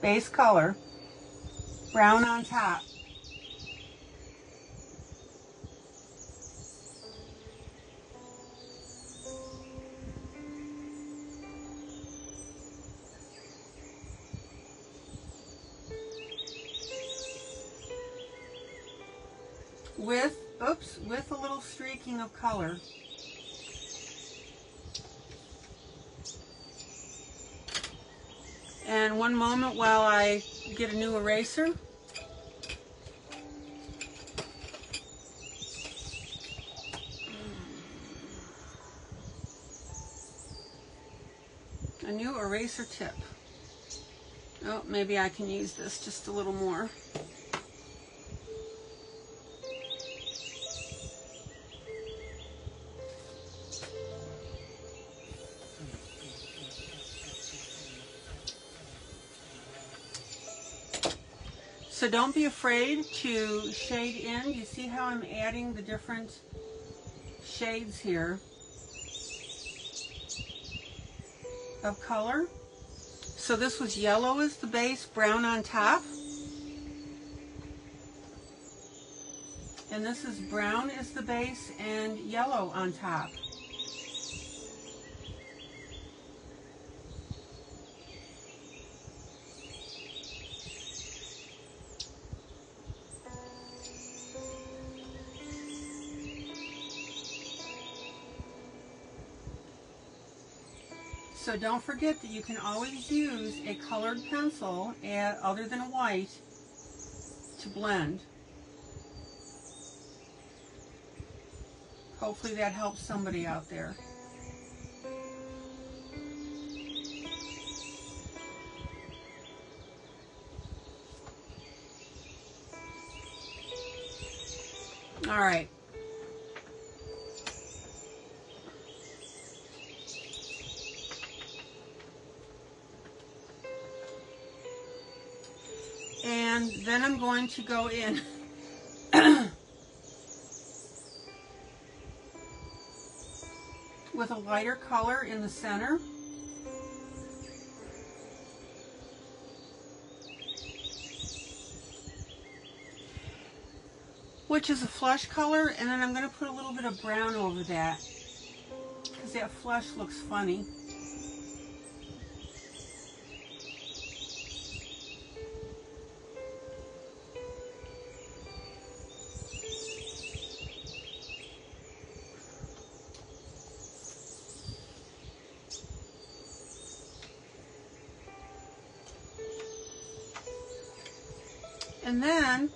Base color. Brown on top. With a little streaking of color. And one moment while I get a new eraser. A new eraser tip. Oh, maybe I can use this just a little more. So don't be afraid to shade in. You see how I'm adding the different shades here of color? So this was yellow as the base, brown on top. And this is brown as the base and yellow on top. So don't forget that you can always use a colored pencil other than a white to blend. Hopefully that helps somebody out there. All right. And then I'm going to go in with a lighter color in the center. Which is a flush color, and then I'm going to put a little bit of brown over that because that flush looks funny. And then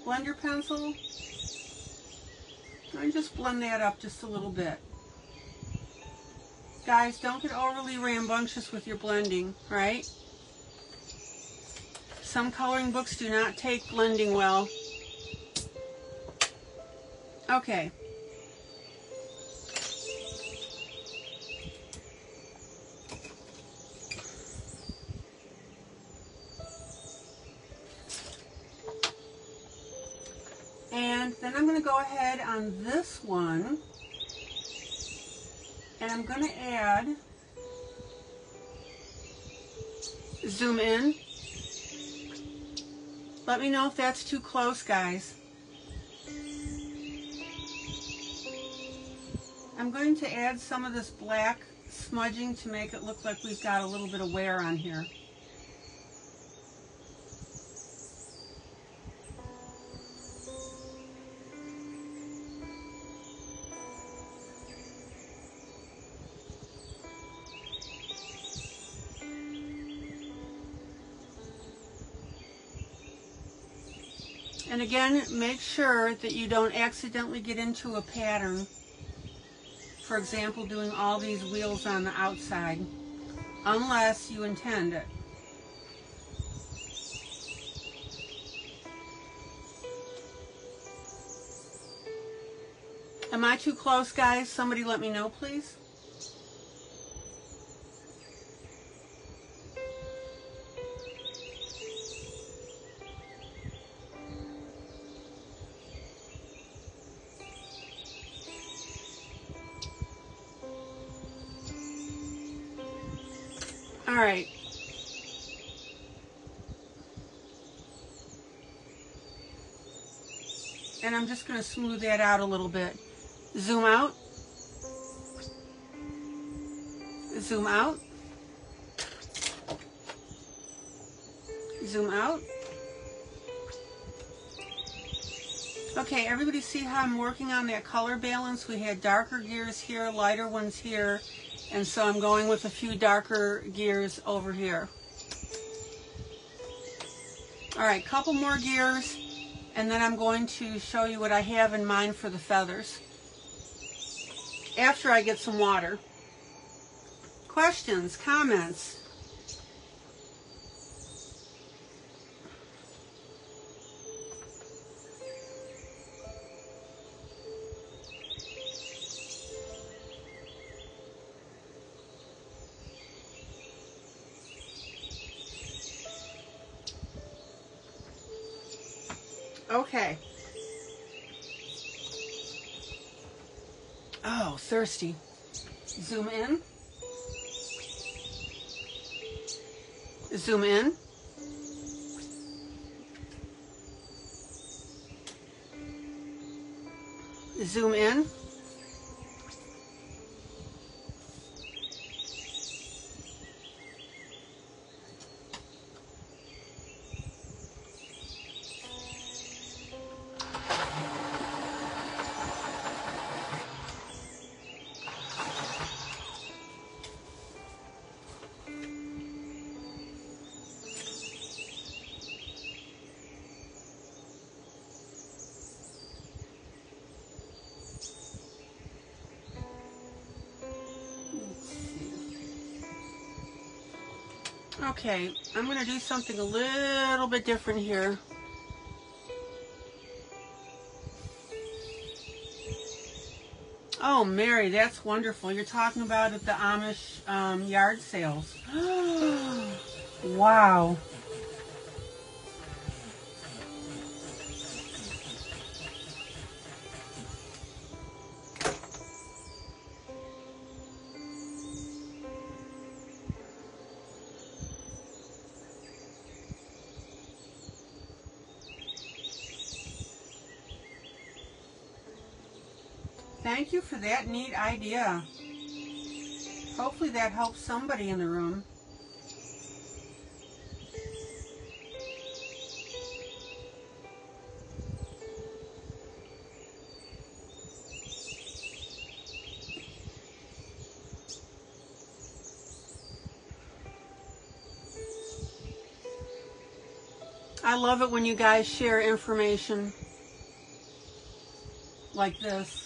blend your pencil and just blend that up just a little bit. Guys, don't get overly rambunctious with your blending, right? Some coloring books do not take blending well. Okay. And then I'm going to go ahead on this one, and I'm going to add, zoom in. Let me know if that's too close, guys. I'm going to add some of this black smudging to make it look like we've got a little bit of wear on here. And again, make sure that you don't accidentally get into a pattern. For example, doing all these wheels on the outside, unless you intend it. Am I too close, guys? Somebody let me know, please. All right. And I'm just going to smooth that out a little bit. Zoom out. Zoom out. Zoom out. Okay, everybody see how I'm working on that color balance? We had darker gears here, lighter ones here. And so I'm going with a few darker gears over here. All right, couple more gears, and then I'm going to show you what I have in mind for the feathers after I get some water. Questions, comments? Okay. Oh, thirsty. Zoom in. Zoom in. Zoom in. Okay, I'm going to do something a little bit different here. Oh, Mary, that's wonderful. You're talking about at the Amish yard sales. Wow. Thank you for that neat idea. Hopefully that helps somebody in the room. I love it when you guys share information like this.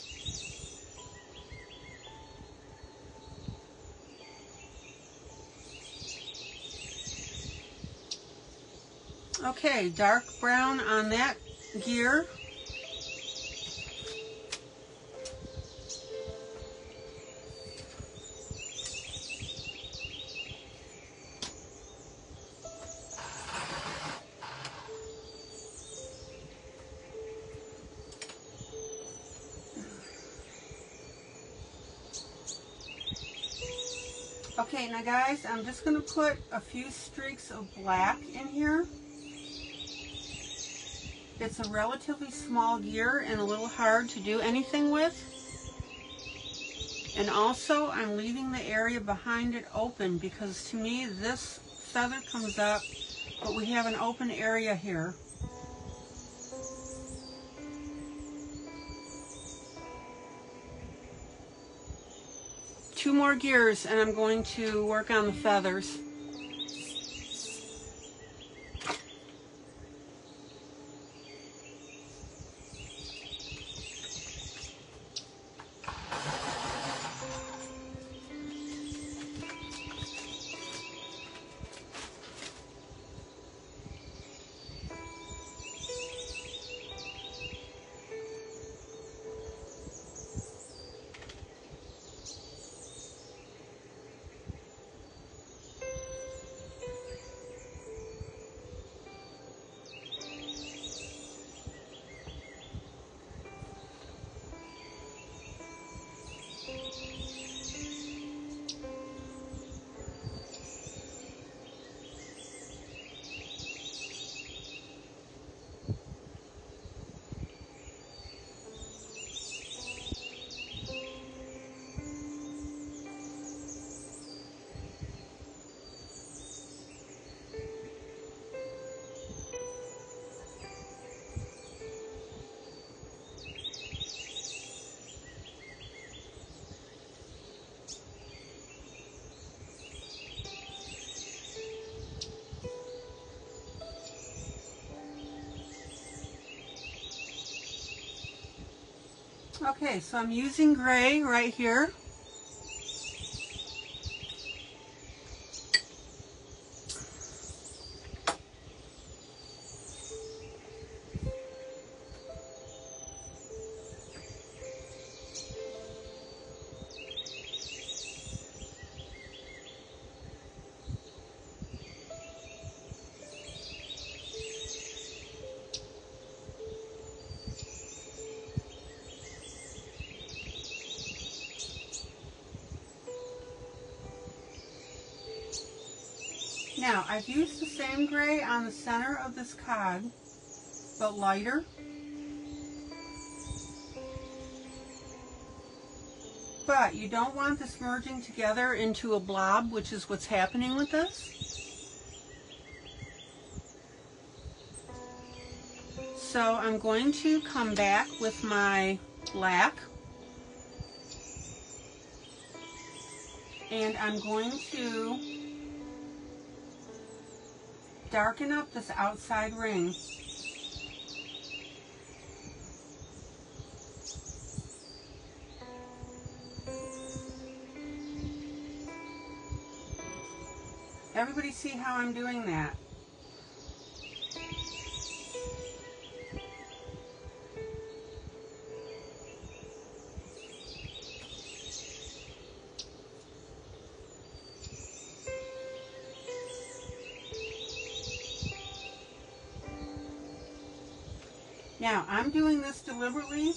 Okay, dark brown on that gear. Okay, now guys, I'm just going to put a few streaks of black in here. It's a relatively small gear and a little hard to do anything with. And also, I'm leaving the area behind it open because to me this feather comes up, but we have an open area here. Two more gears and I'm going to work on the feathers. Okay, so I'm using gray right here. Now, I've used the same gray on the center of this cog, but lighter. But you don't want this merging together into a blob, which is what's happening with this. So I'm going to come back with my black, and I'm going to darken up this outside ring. Everybody see how I'm doing that? Now, I'm doing this deliberately,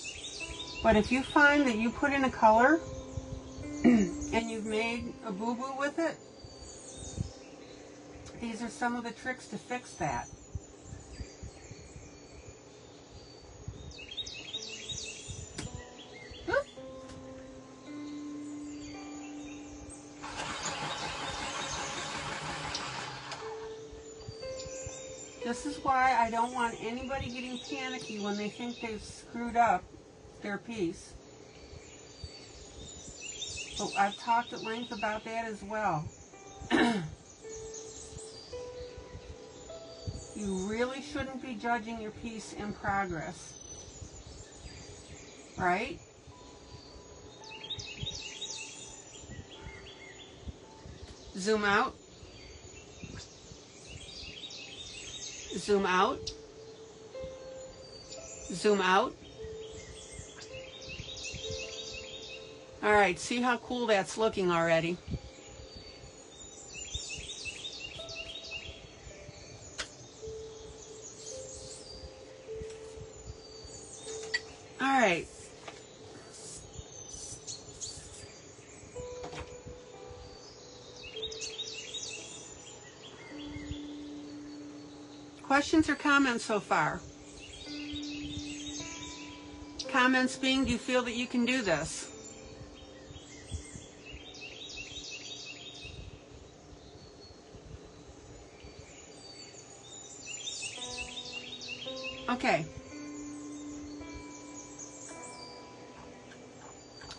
but if you find that you put in a color and you've made a boo-boo with it, these are some of the tricks to fix that. This is why I don't want anybody getting panicky when they think they've screwed up their piece. But I've talked at length about that as well. You really shouldn't be judging your piece in progress, right? Zoom out. Zoom out. Zoom out. All right, see how cool that's looking already. All right. Questions or comments so far? Comments being, do you feel that you can do this? Okay.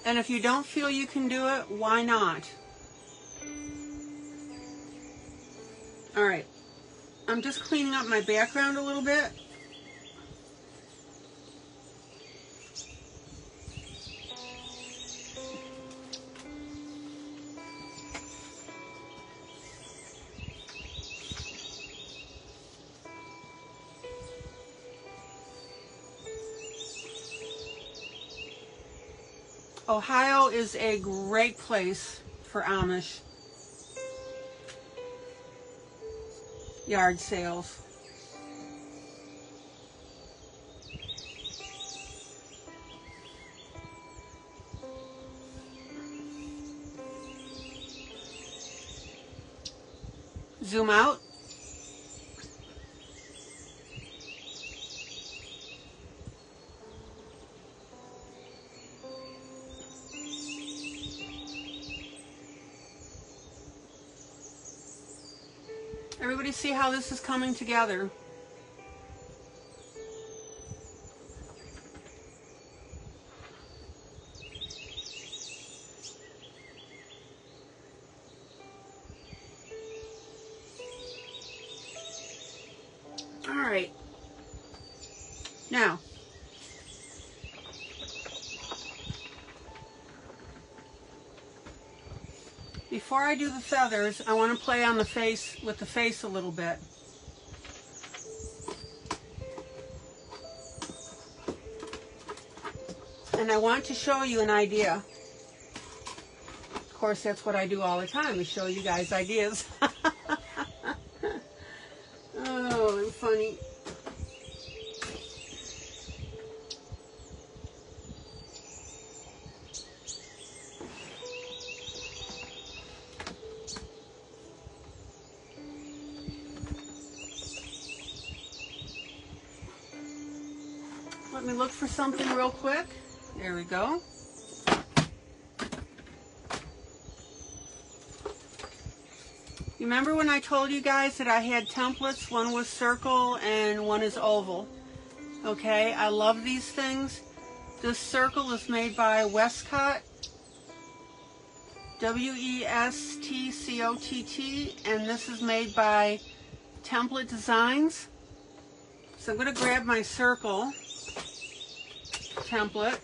And if you don't feel you can do it, why not? All right. I'm just cleaning up my background a little bit. Ohio is a great place for Amish yard sales. Zoom out. Everybody see how this is coming together? All right. Now, before I do the feathers, I want to play on the face, with the face a little bit. And I want to show you an idea. Of course, that's what I do all the time, is show you guys ideas. Oh, I'm funny. Let me look for something real quick. There we go. You remember when I told you guys that I had templates? One was circle and one is oval. Okay, I love these things. This circle is made by Westcott, W-E-S-T-C-O-T-T, and this is made by Template Designs. So I'm going to grab my circle template.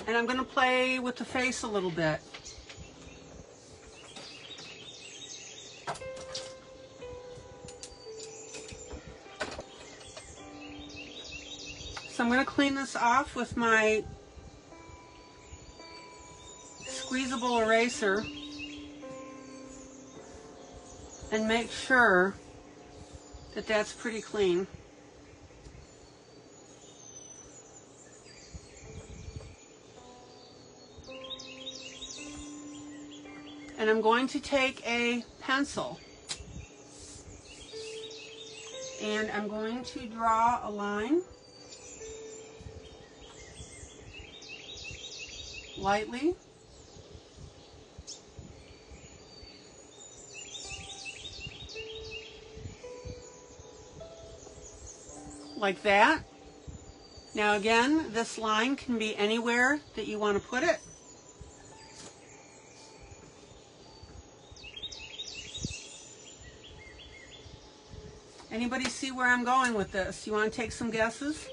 And I'm going to play with the face a little bit. So I'm going to clean this off with my squeezable eraser and make sure that that's pretty clean. And I'm going to take a pencil and I'm going to draw a line lightly. like that. Now again, this line can be anywhere that you want to put it. Anybody see where I'm going with this? You want to take some guesses?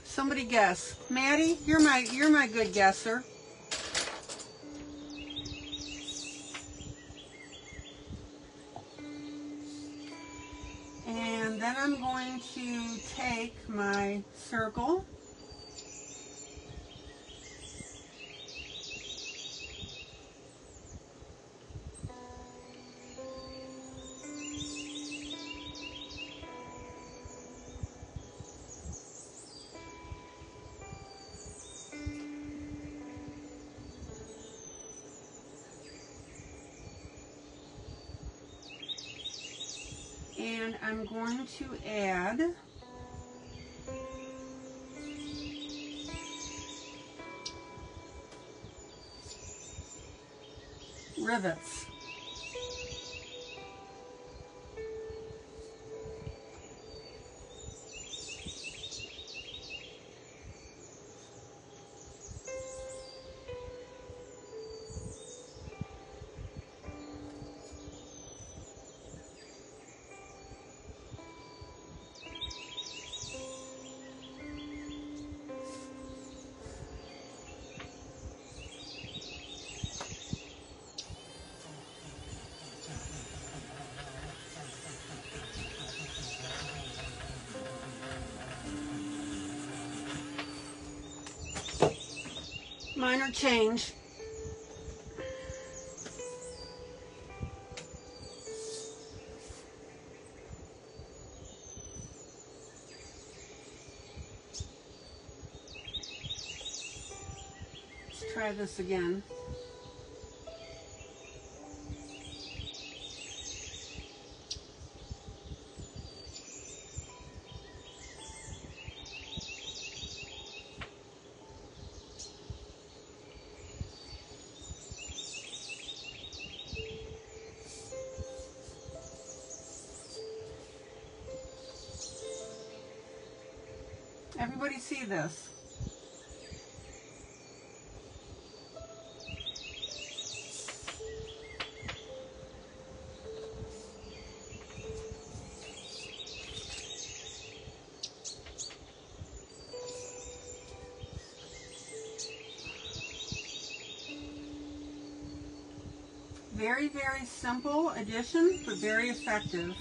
Somebody guess. Maddie, you're my good guesser. And then I'm going to take my circle. And I'm going to add rivets. Minor change. Let's try this again. Everybody see this? Very, very simple addition, but very effective.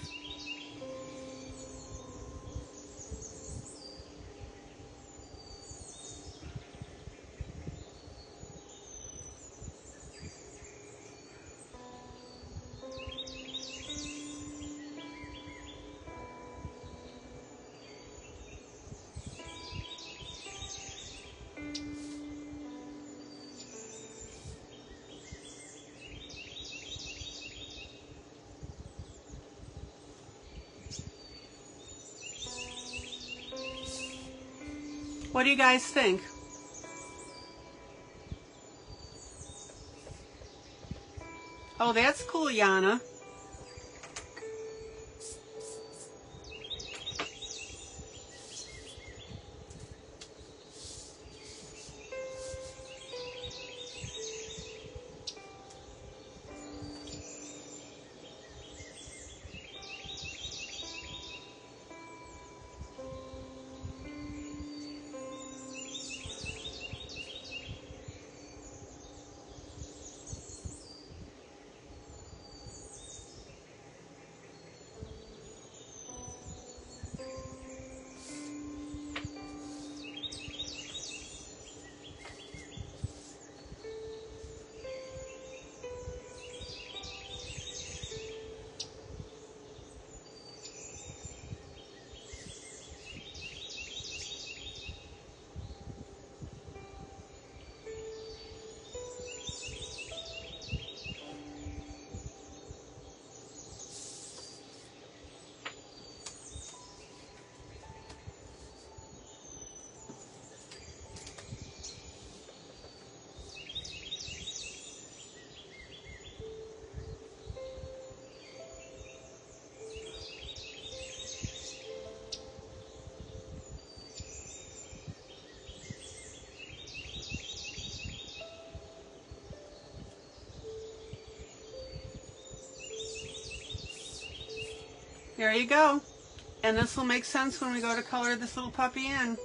What do you guys think? Oh, that's cool, Yana. There you go. And this will make sense when we go to color this little puppy in.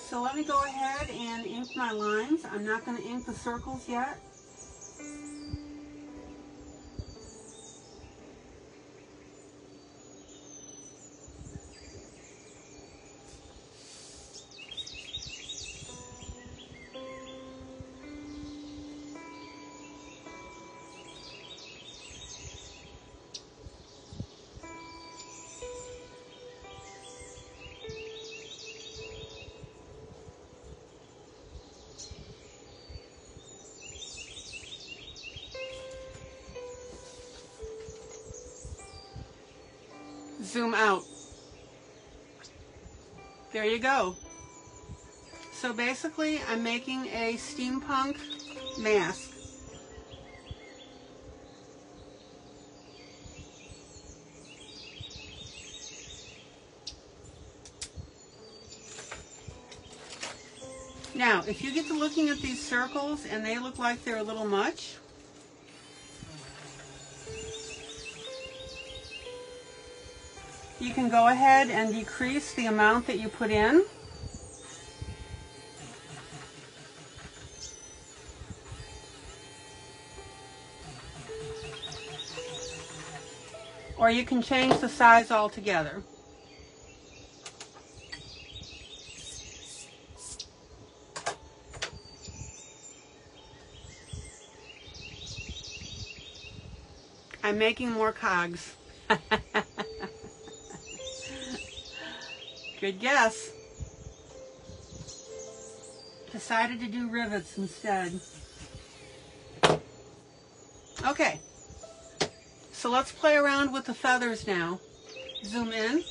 So let me go ahead and ink my lines. I'm not going to ink the circles yet. Zoom out. There you go. So basically, I'm making a steampunk mask. Now, if you get to looking at these circles and they look like they're a little much, you can go ahead and decrease the amount that you put in. Or you can change the size altogether. I'm making more cogs. Good guess. Decided to do rivets instead. Okay, so let's play around with the feathers now. Zoom in.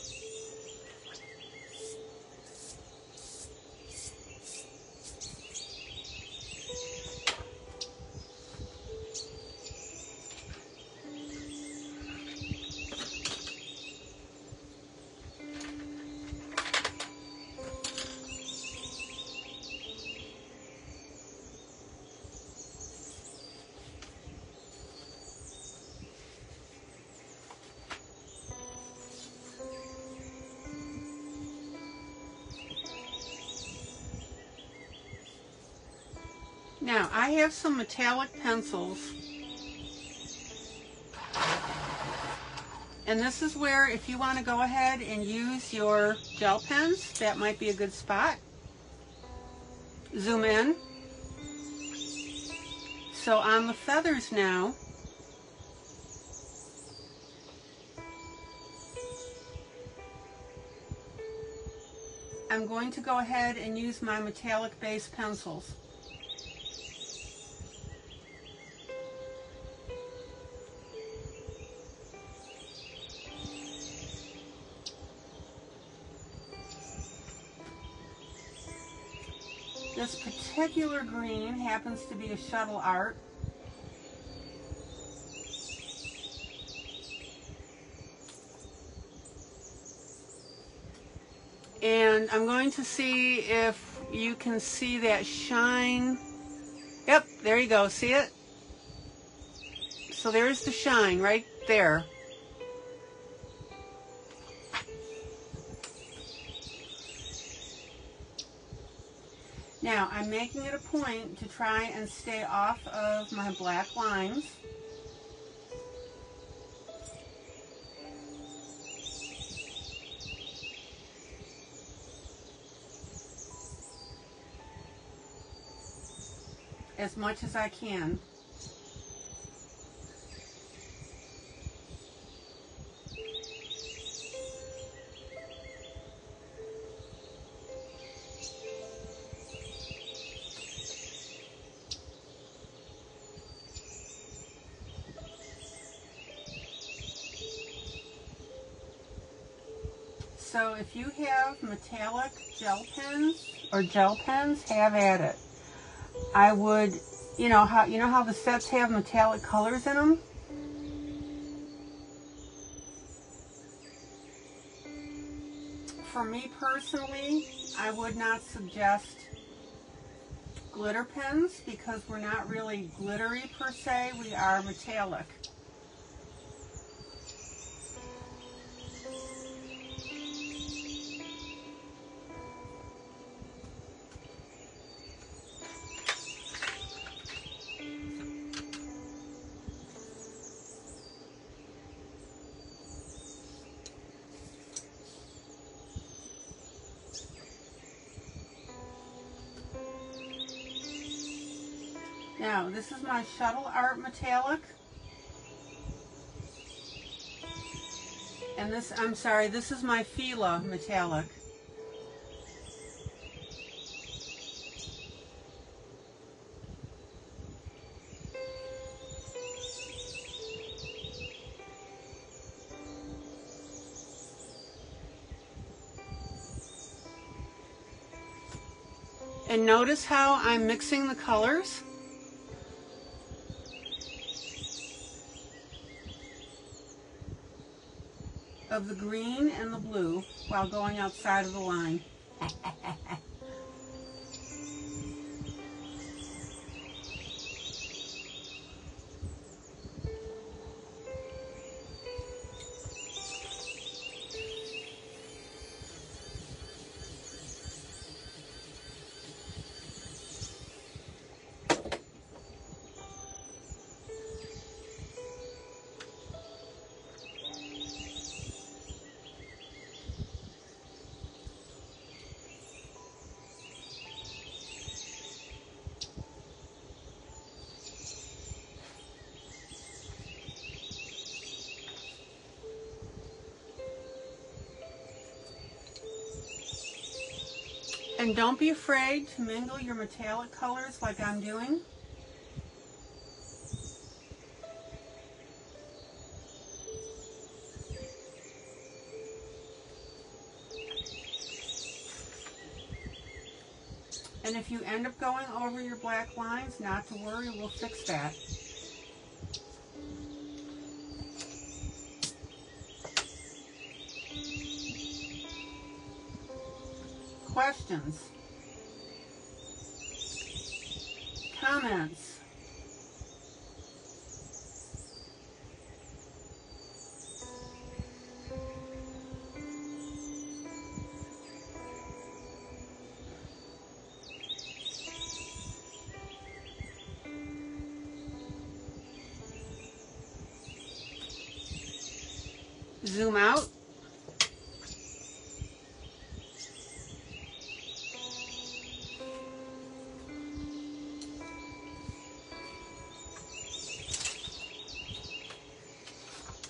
Now, I have some metallic pencils, and this is where if you want to go ahead and use your gel pens, that might be a good spot. Zoom in. So on the feathers now, I'm going to go ahead and use my metallic base pencils. This particular green happens to be a shuttle art. And I'm going to see if you can see that shine. Yep, there you go, see it? So there's the shine right there. Now, I'm making it a point to try and stay off of my black lines. As much as I can. So if you have metallic gel pens or gel pens, have at it. I would, you know how the sets have metallic colors in them? For me personally, I would not suggest glitter pens because we're not really glittery per se, we are metallic. Now, this is my Shuttle Art Metallic. And this, I'm sorry, this is my Fila Metallic. And notice how I'm mixing the colors. Of the green and the blue while going outside of the line. And don't be afraid to mingle your metallic colors like I'm doing. And if you end up going over your black lines, not to worry, we'll fix that. Questions? Comments? Zoom out.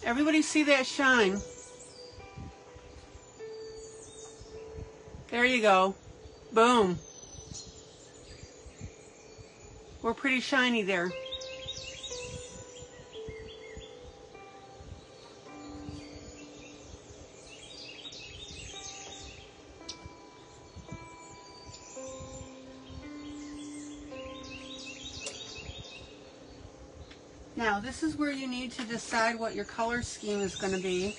Everybody see that shine? There you go. Boom. We're pretty shiny there. Now, this is where you need to decide what your color scheme is going to be.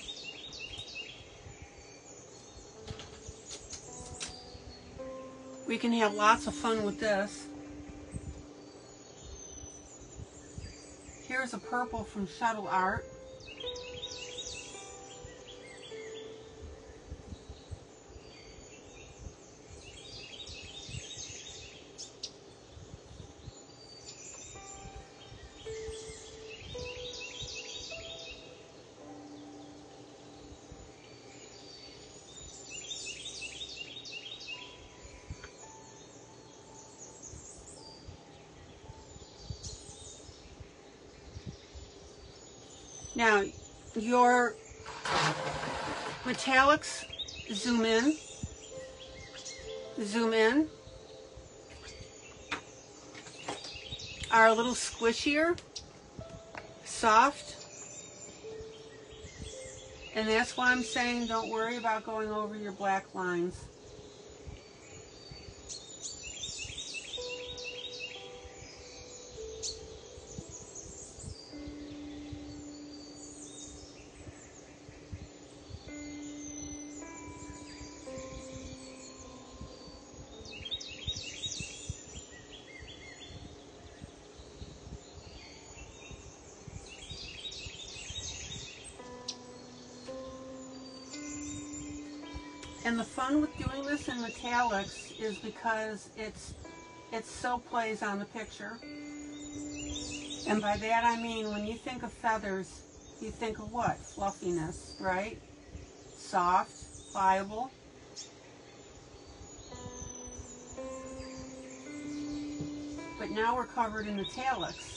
We can have lots of fun with this. Here's a purple from Shuttle Art. Now, your metallics zoom in, are a little squishier, soft, And that's why I'm saying don't worry about going over your black lines. And the fun with doing this in metallics is because it so plays on the picture. And by that I mean when you think of feathers, you think of what? Fluffiness, right? Soft, pliable. But now we're covered in metallics.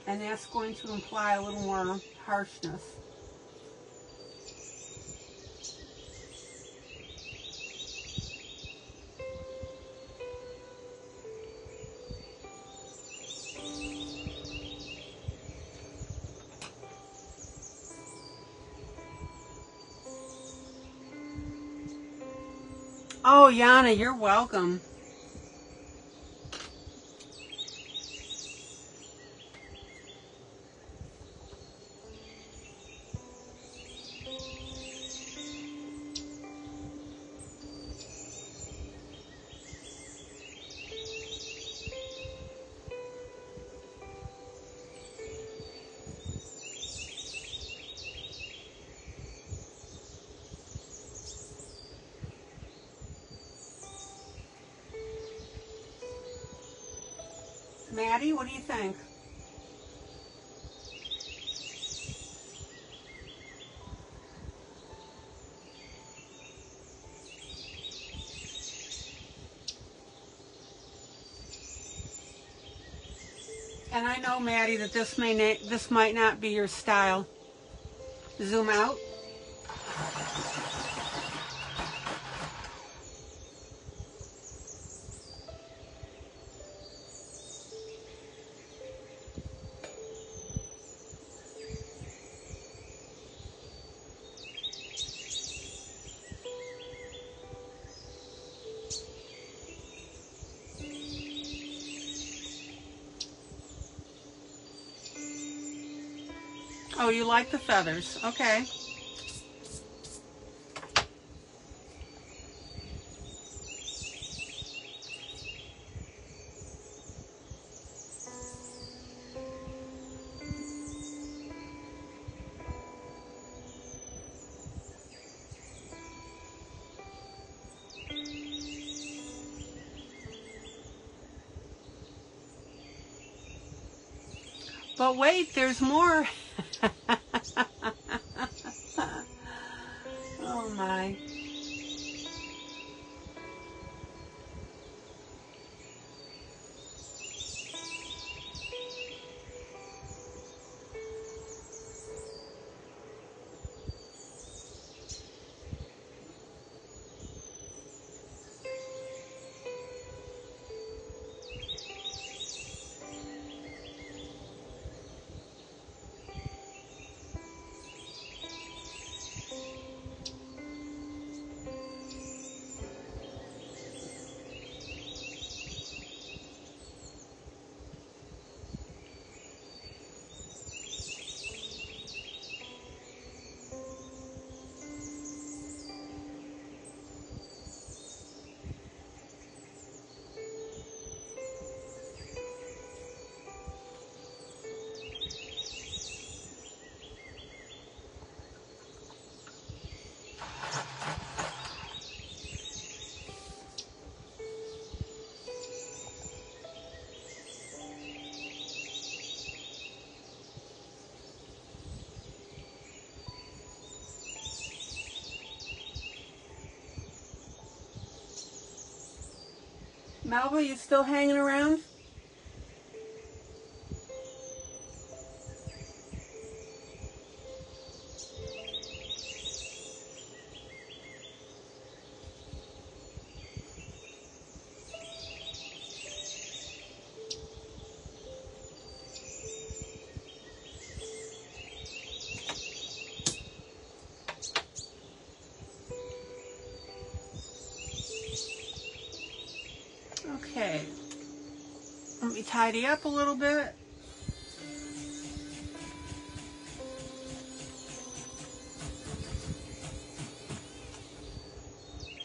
And that's going to imply a little more harshness. Oh, Yana, you're welcome. Maddie, what do you think? And I know, Maddie, that this might not be your style. Zoom out. Oh, you like the feathers. Okay. But wait, there's more. Oh my. Melba, you still hanging around? Let me tidy up a little bit.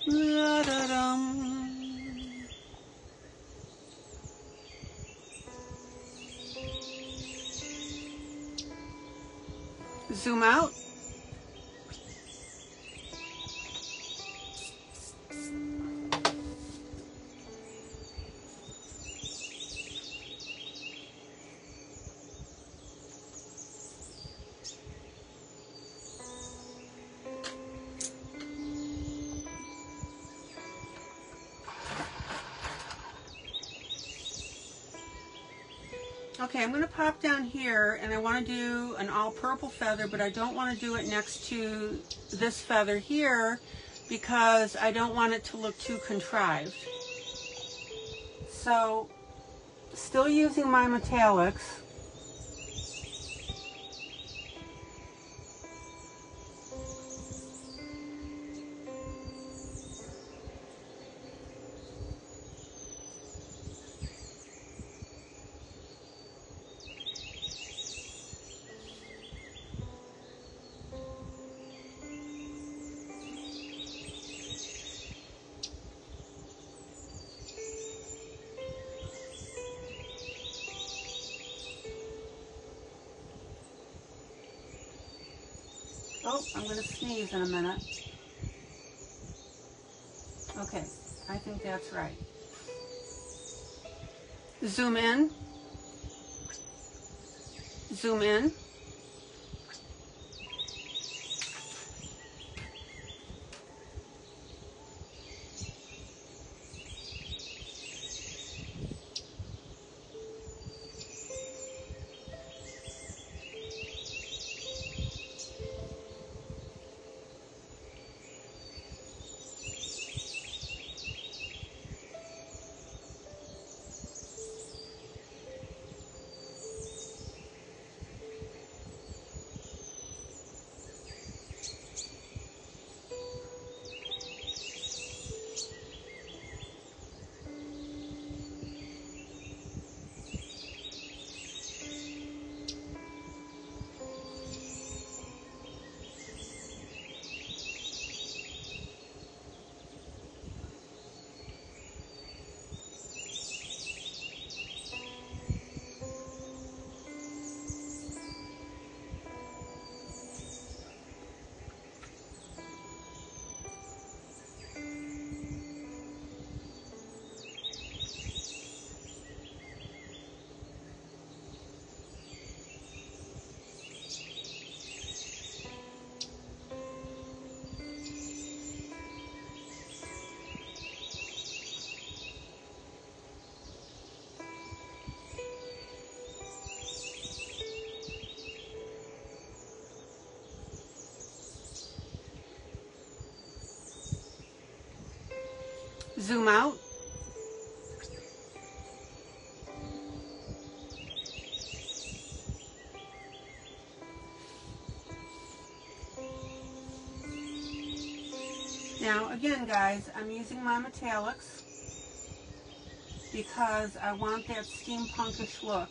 La-da-dum. Zoom out. Okay, I'm going to pop down here, and I want to do an all purple feather, but I don't want to do it next to this feather here because I don't want it to look too contrived. So, still using my metallics. Oh, I'm going to sneeze in a minute. Okay, I think that's right. Zoom in. Zoom in. Zoom out. Now again guys, I'm using my metallics because I want that steampunkish look.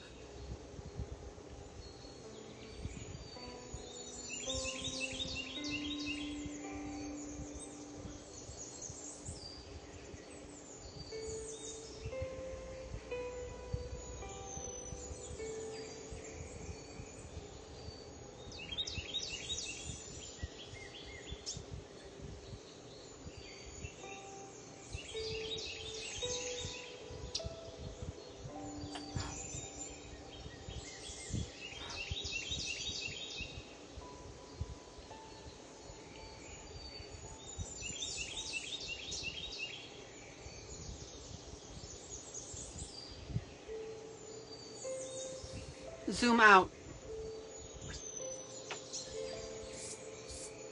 Zoom out.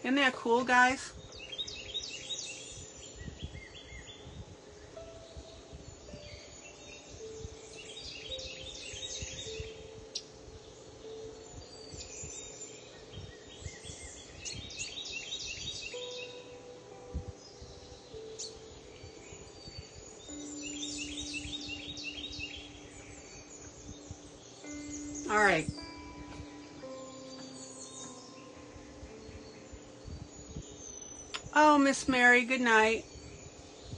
Isn't that cool, guys? All right. Oh, Miss Mary, good night.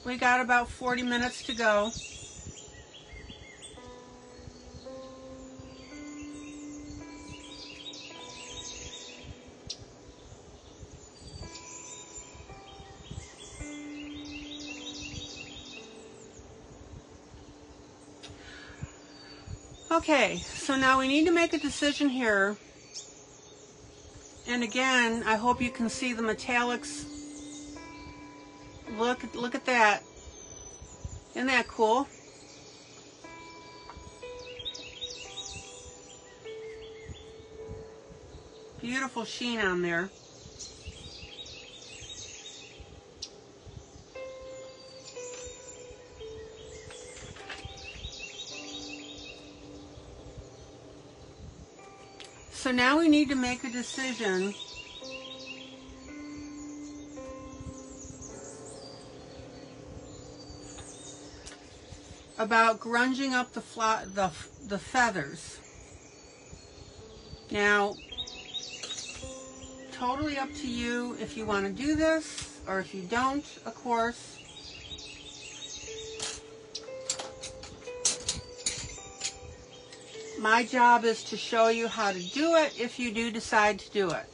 We got about 40 minutes to go. Okay, so now we need to make a decision here. And again, I hope you can see the metallics. Look at that. Isn't that cool? Beautiful sheen on there. So now we need to make a decision about grunging up the feathers. Now, totally up to you if you want to do this, or if you don't, of course. My job is to show you how to do it if you do decide to do it.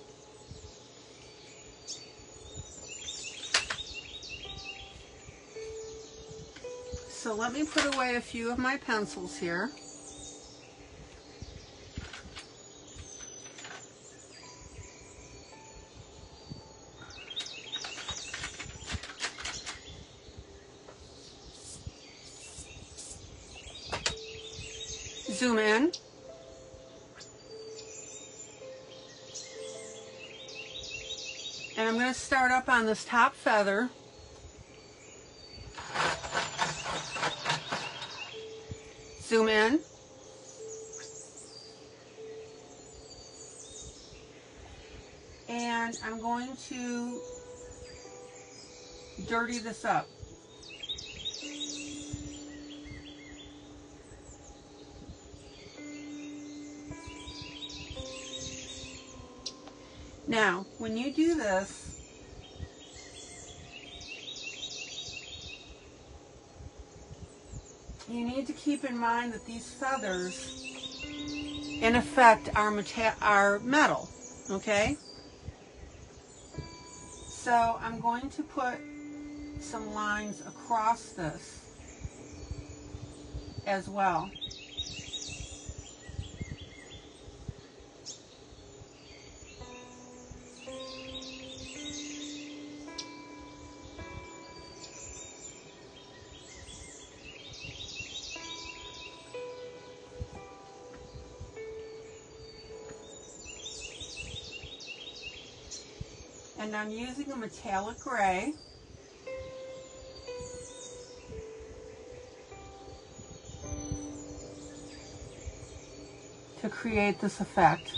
So let me put away a few of my pencils here. Zoom in. And I'm going to start up on this top feather. Zoom in. And I'm going to dirty this up. Now, when you do this, you need to keep in mind that these feathers, in effect, are metal, okay? So I'm going to put some lines across this as well. And I'm using a metallic gray. To create this effect.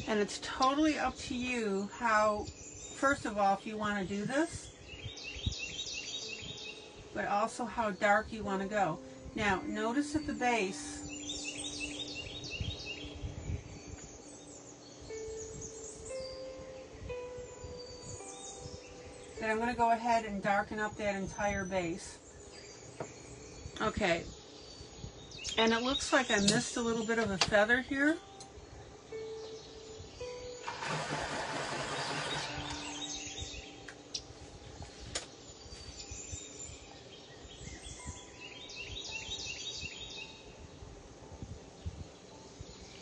And it's totally up to you how, first of all, if you want to do this, but also how dark you want to go. Now, notice at the base, that I'm going to go ahead and darken up that entire base. Okay, and it looks like I missed a little bit of a feather here.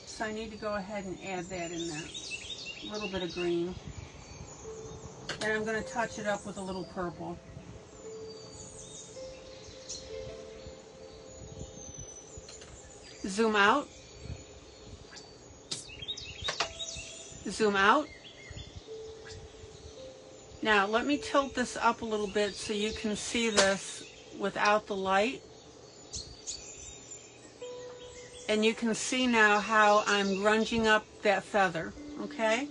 So I need to go ahead and add that in there. A little bit of green. And I'm going to touch it up with a little purple. Zoom out. Zoom out. Now let me tilt this up a little bit so you can see this without the light. And you can see now how I'm grunging up that feather, okay?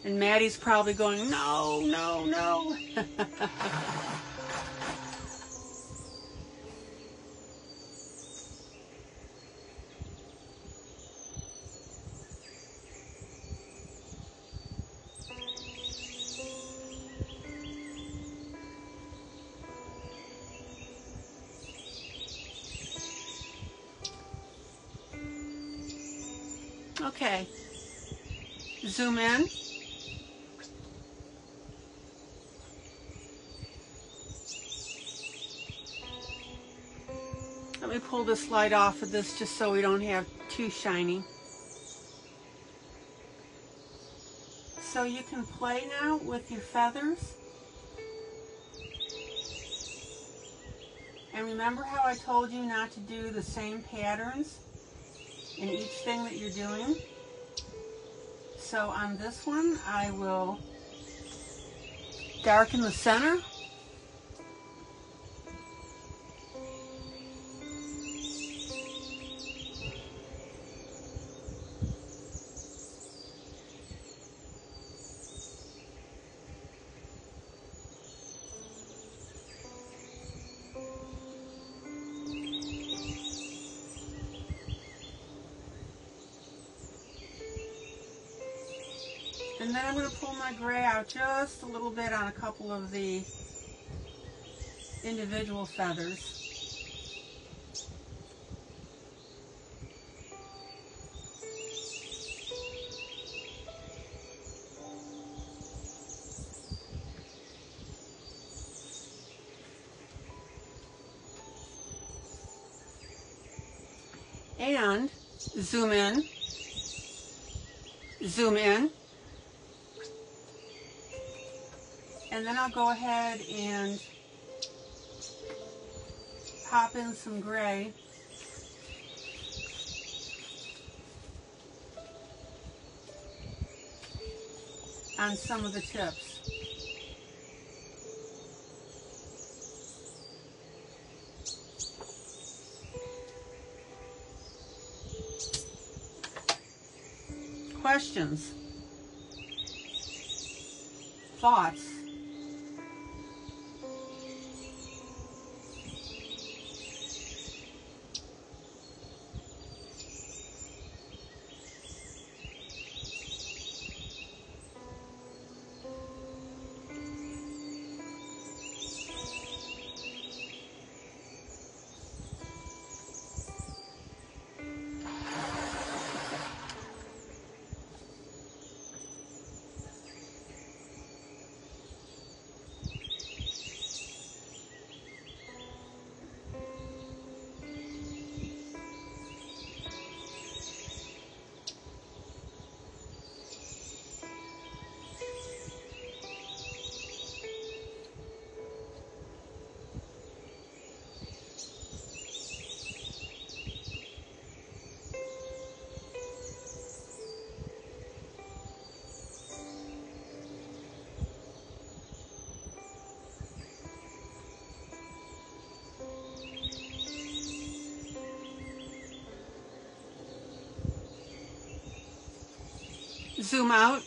And Maddie's probably going, no, no, no. Okay, zoom in. Let me pull this light off of this just so we don't have too shiny. So you can play now with your feathers. And remember how I told you not to do the same patterns in each thing that you're doing? So on this one, I will darken the center. And then I'm going to pull my gray out just a little bit on a couple of the individual feathers. And zoom in, zoom in. And then I'll go ahead and pop in some gray. On some of the tips. Questions? Thoughts? Zoom out.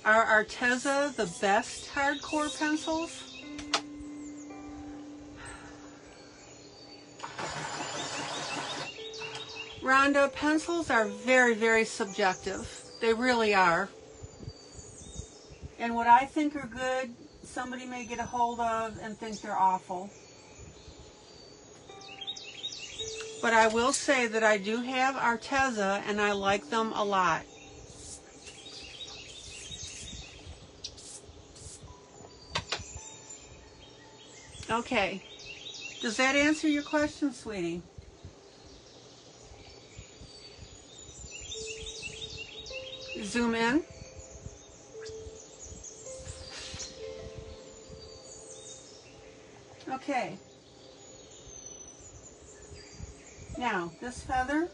Are Arteza the best hardcore pencils? Rhonda, pencils are very, very subjective. They really are. And what I think are good, somebody may get a hold of and think they're awful. But I will say that I do have Arteza and I like them a lot. Okay. Does that answer your question, sweetie? Zoom in. Okay. Now, this feather,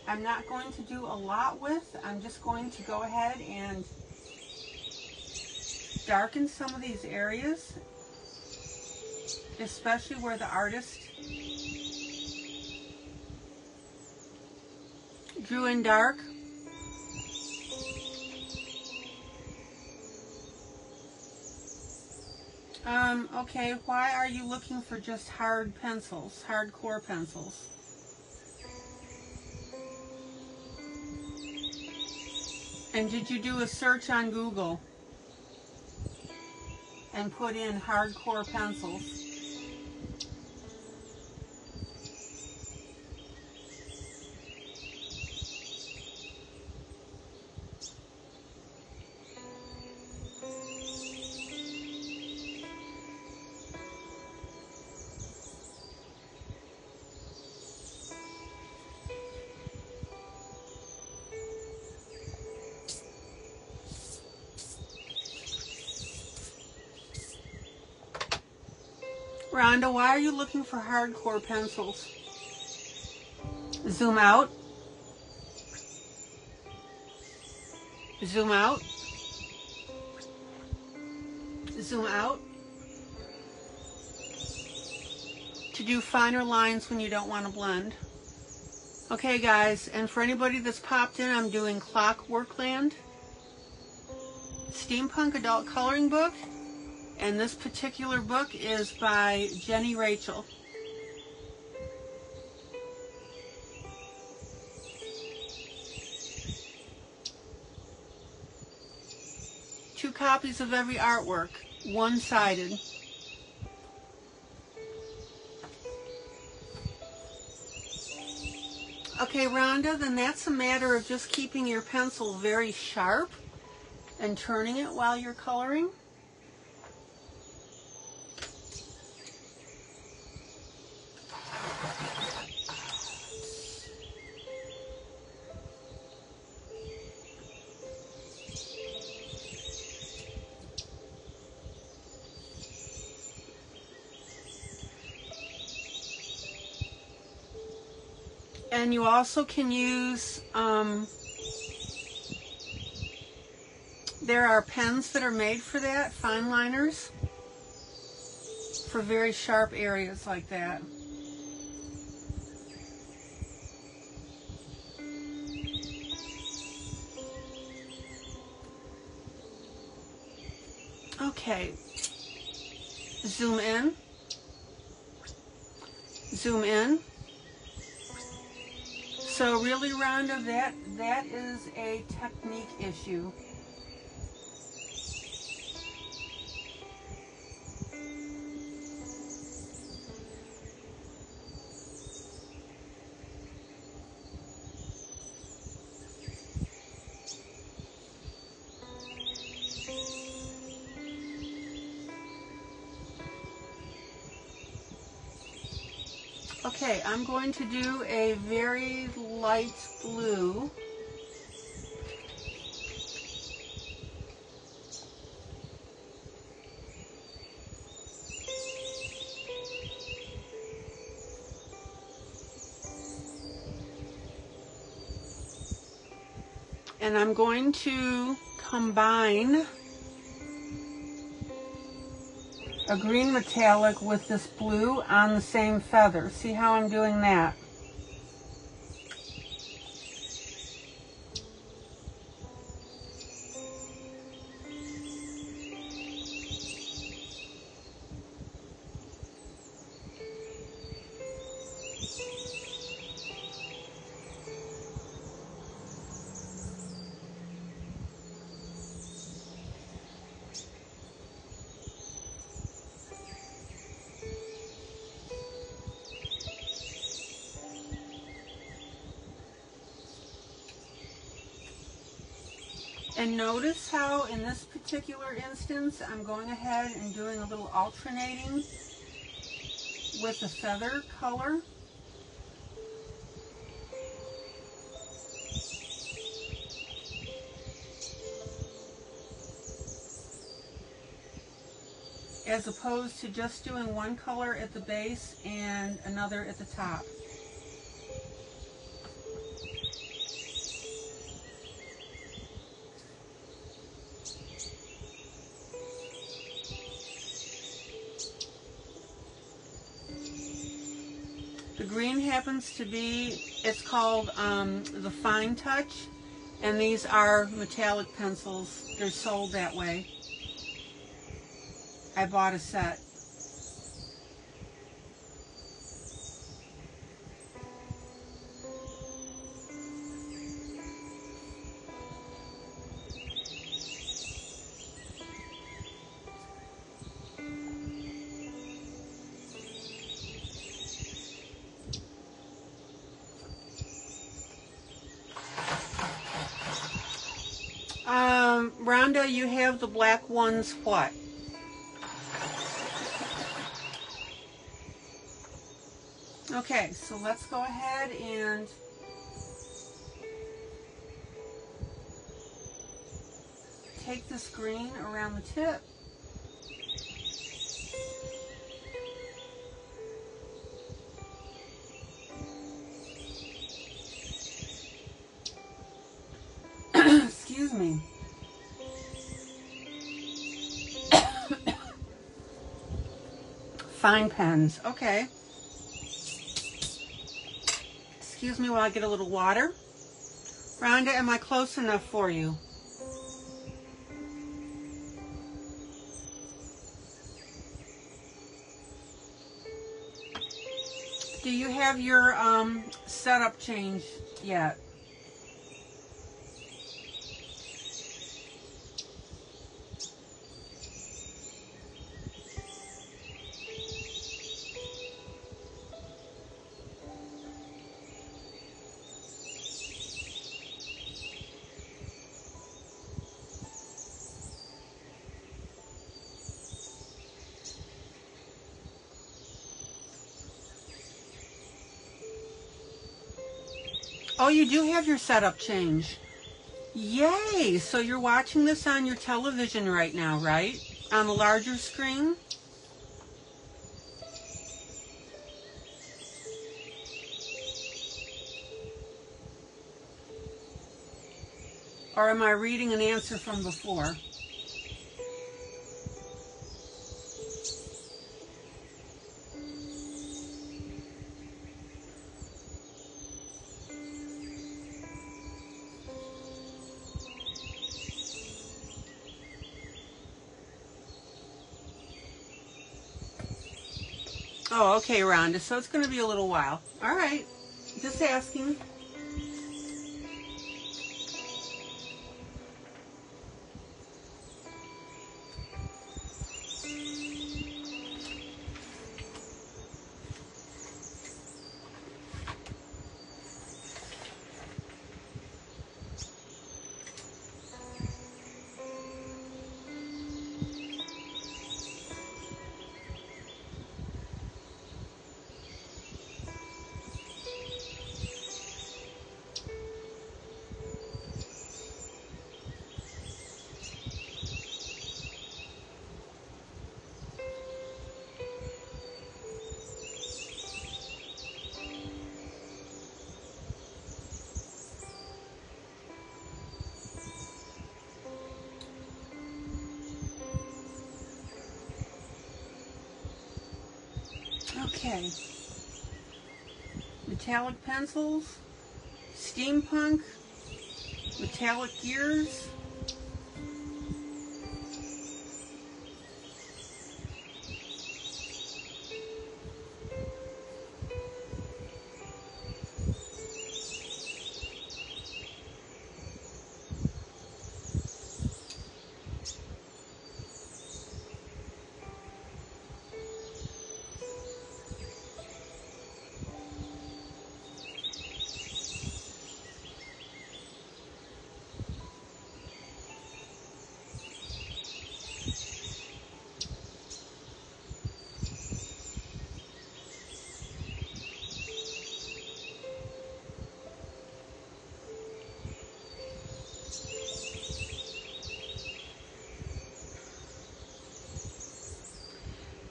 I'm not going to do a lot with. I'm just going to go ahead and darken some of these areas, especially where the artist Drew in dark. Okay, why are you looking for just hard pencils, hardcore pencils? And did you do a search on Google and put in hardcore pencils? Rhonda, why are you looking for hardcore pencils? Zoom out. Zoom out. Zoom out. To do finer lines when you don't want to blend. Okay guys, and for anybody that's popped in, I'm doing CLOCKWORKLAND, Steampunk Adult Coloring Book. And this particular book is by Jenny Rachel. Two copies of every artwork, one-sided. Okay, Rhonda, then that's a matter of just keeping your pencil very sharp and turning it while you're coloring. And you also can use, there are pens that are made for that, fine liners, for very sharp areas like that. Okay, zoom in, zoom in. So really, Rhonda, that is a technique issue. Okay, I'm going to do a very light blue. And I'm going to combine a green metallic with this blue on the same feather. See how I'm doing that? And notice how in this particular instance I'm going ahead and doing a little alternating with the feather color. As opposed to just doing one color at the base and another at the top. The green happens to be, it's called the Fine Touch, and these are metallic pencils. They're sold that way. I bought a set. Rhonda, you have the black ones, what? Okay, so let's go ahead and take this green around the tip. Excuse me. Fine pens, okay. Excuse me while I get a little water. Rhonda, am I close enough for you? Do you have your setup changed yet? Oh, you do have your setup change. Yay! So you're watching this on your television right now, right? On the larger screen? Or am I reading an answer from before? Oh, okay, Rhonda. So it's going to be a little while. All right. Just asking. Okay. Metallic pencils, steampunk, metallic gears.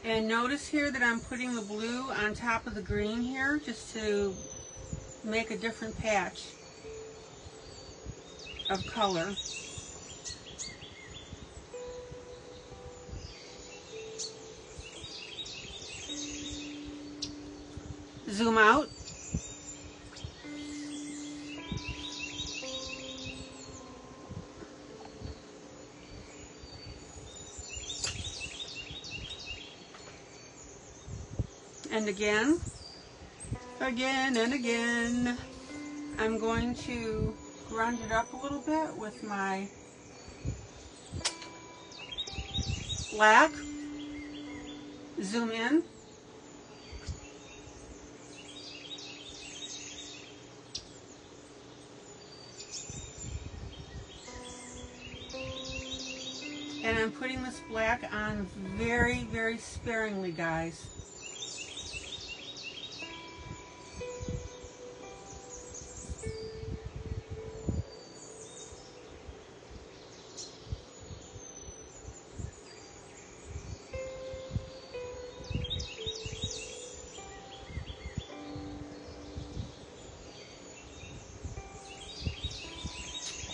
And notice here that I'm putting the blue on top of the green here just to make a different patch of color. Zoom out. And again and again. I'm going to round it up a little bit with my black. Zoom in. And I'm putting this black on very, very sparingly, guys.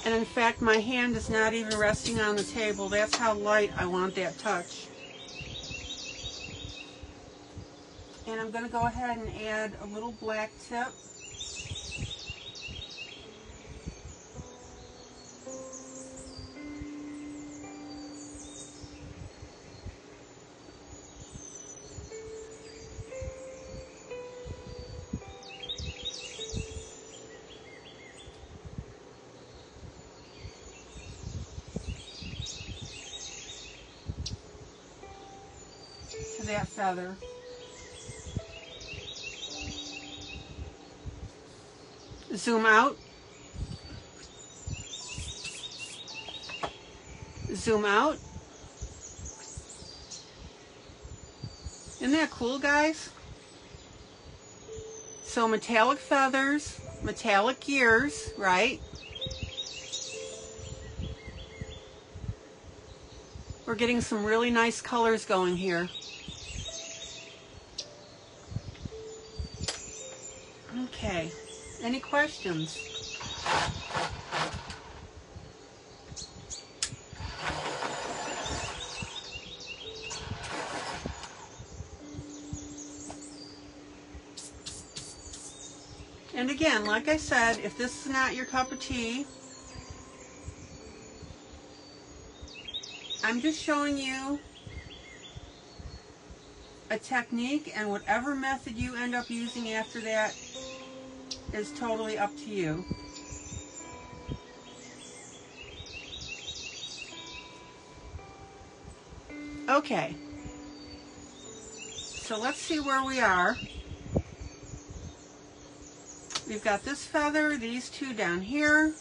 And in fact, my hand is not even resting on the table. That's how light I want that touch. And I'm going to go ahead and add a little black tip. That feather. Zoom out. Zoom out. Isn't that cool, guys? So metallic feathers, metallic gears, right? We're getting some really nice colors going here. Okay, any questions? And again, like I said, if this is not your cup of tea, I'm just showing you a technique, and whatever method you end up using after that is totally up to you. Okay, so let's see where we are. We've got this feather, these two down here.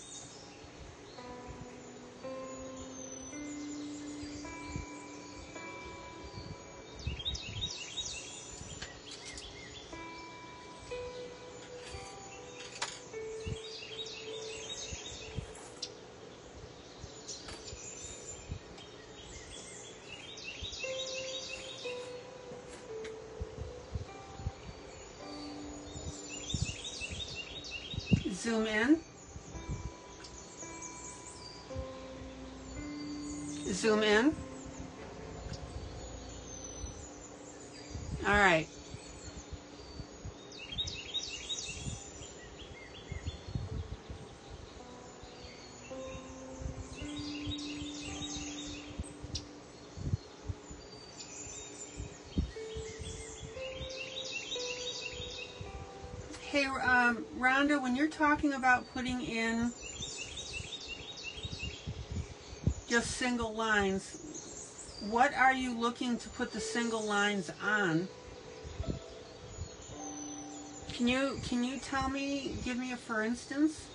Zoom in. Zoom in. All right. Hey, Rhonda, when you're talking about putting in just single lines, what are you looking to put the single lines on? Can you tell me, give me a for instance?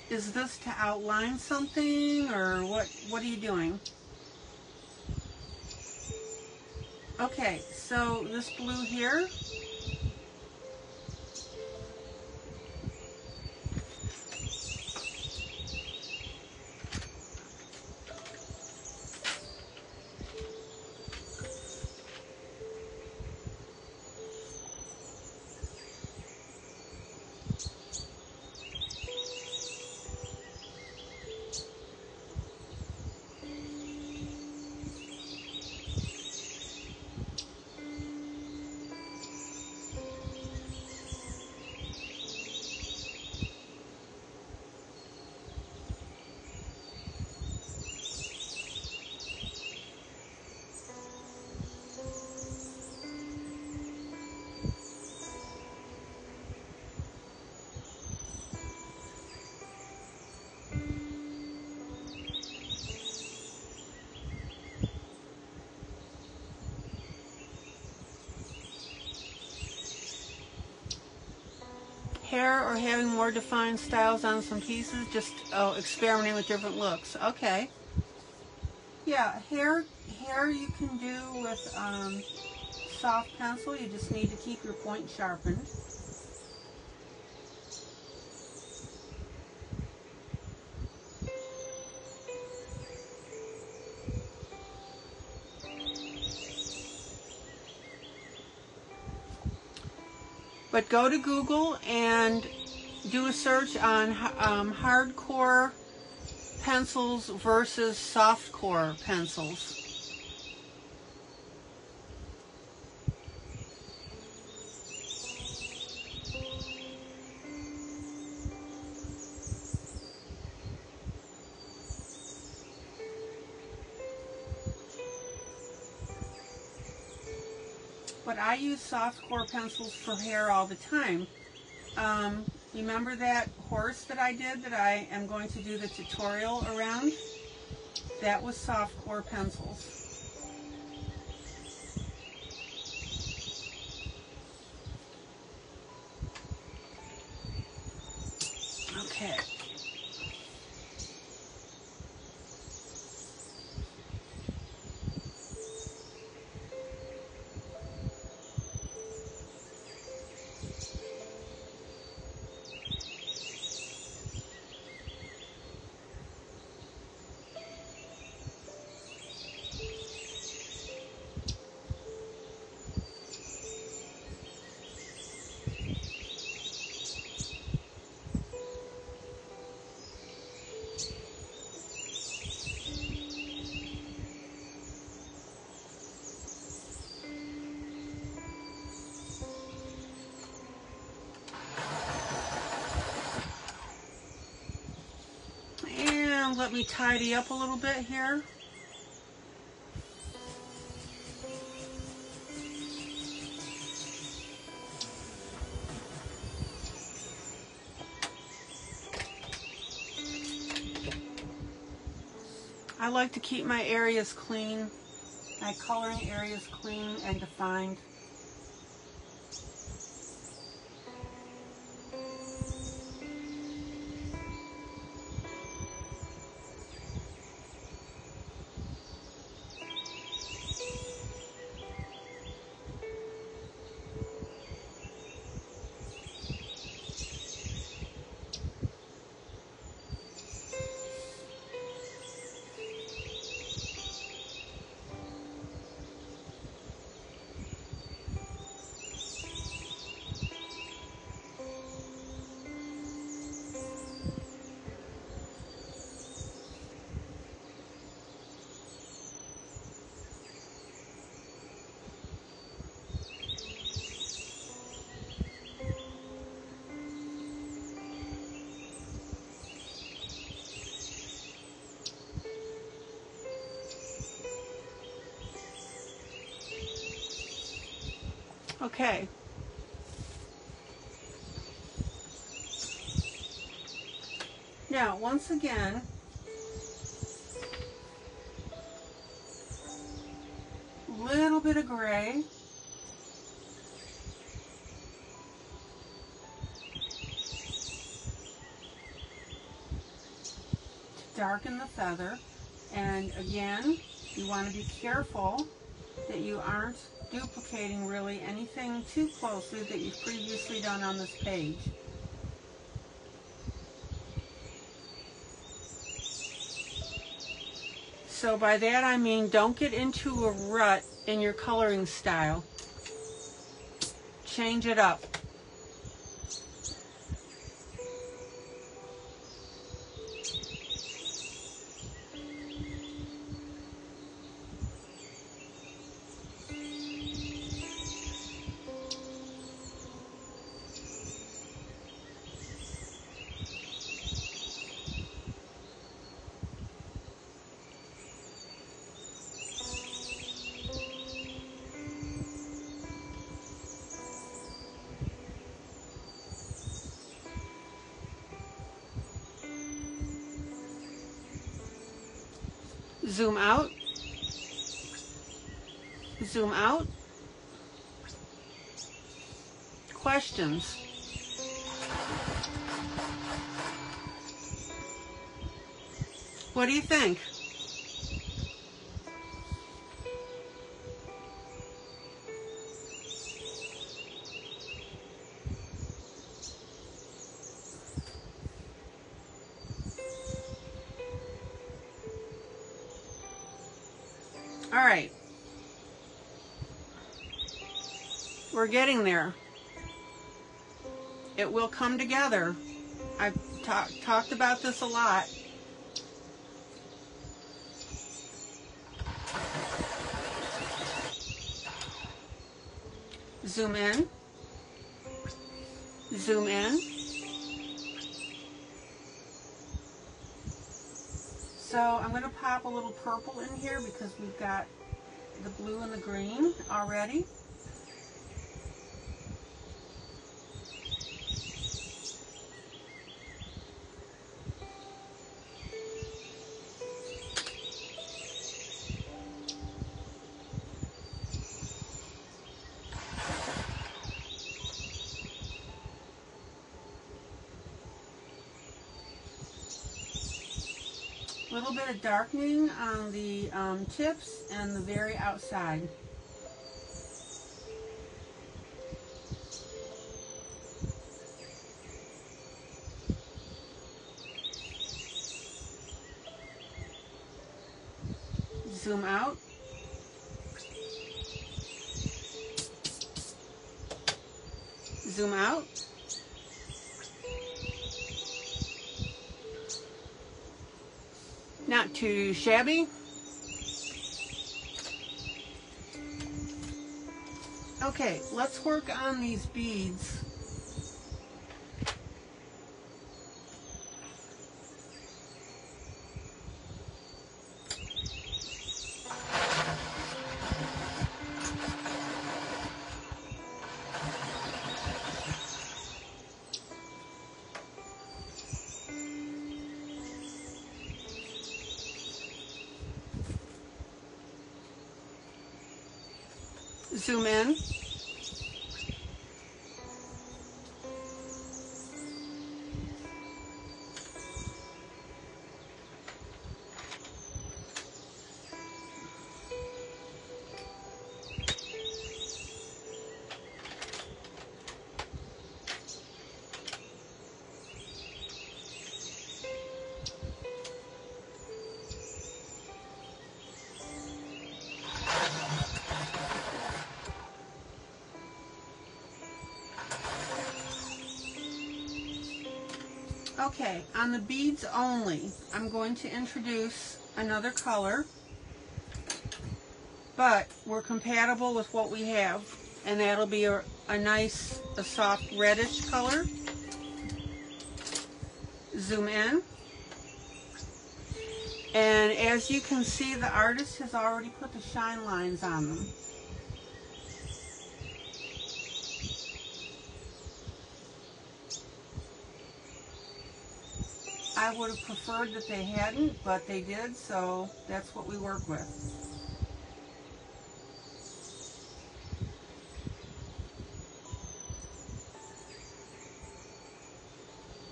Is this to outline something, or what are you doing? Okay, so this blue here, Hair or having more defined styles on some pieces? Just experimenting with different looks. Okay. Yeah, hair you can do with soft pencil. You just need to keep your point sharpened. But go to Google and do a search on hardcore pencils versus softcore pencils. But I use softcore pencils for hair all the time. Remember that horse that I did that I am going to do the tutorial around? That was softcore pencils. Okay. Let me tidy up a little bit here. I like to keep my areas clean, my coloring areas clean and defined. Okay. Now, once again, little bit of gray. To darken the feather. And again, you want to be careful that you aren't duplicating really anything too closely that you've previously done on this page. So by that I mean don't get into a rut in your coloring style. Change it up. Zoom out, zoom out. Questions? What do you think? All right. We're getting there. It will come together. I've talked about this a lot. Zoom in. Zoom in. So I'm going to pop a little purple in here because we've got the blue and the green already. A little bit of darkening on the tips and the very outside. Zoom out. Zoom out. Not too shabby. Okay, let's work on these beads. Zoom in. Okay, on the beads only, I'm going to introduce another color, but we're compatible with what we have, and that'll be a nice, a soft reddish color. Zoom in. And as you can see, the artist has already put the shine lines on them. I would have preferred that they hadn't, but they did, so that's what we work with.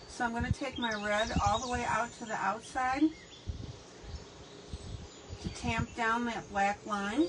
So I'm going to take my red all the way out to the outside to tamp down that black line.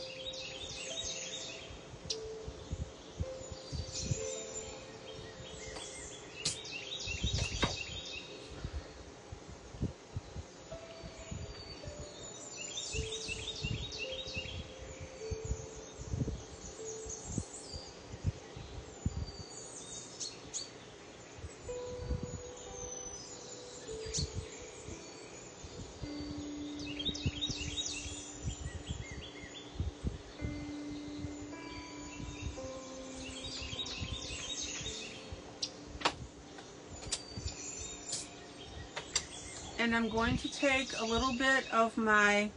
And I'm going to take a little bit of my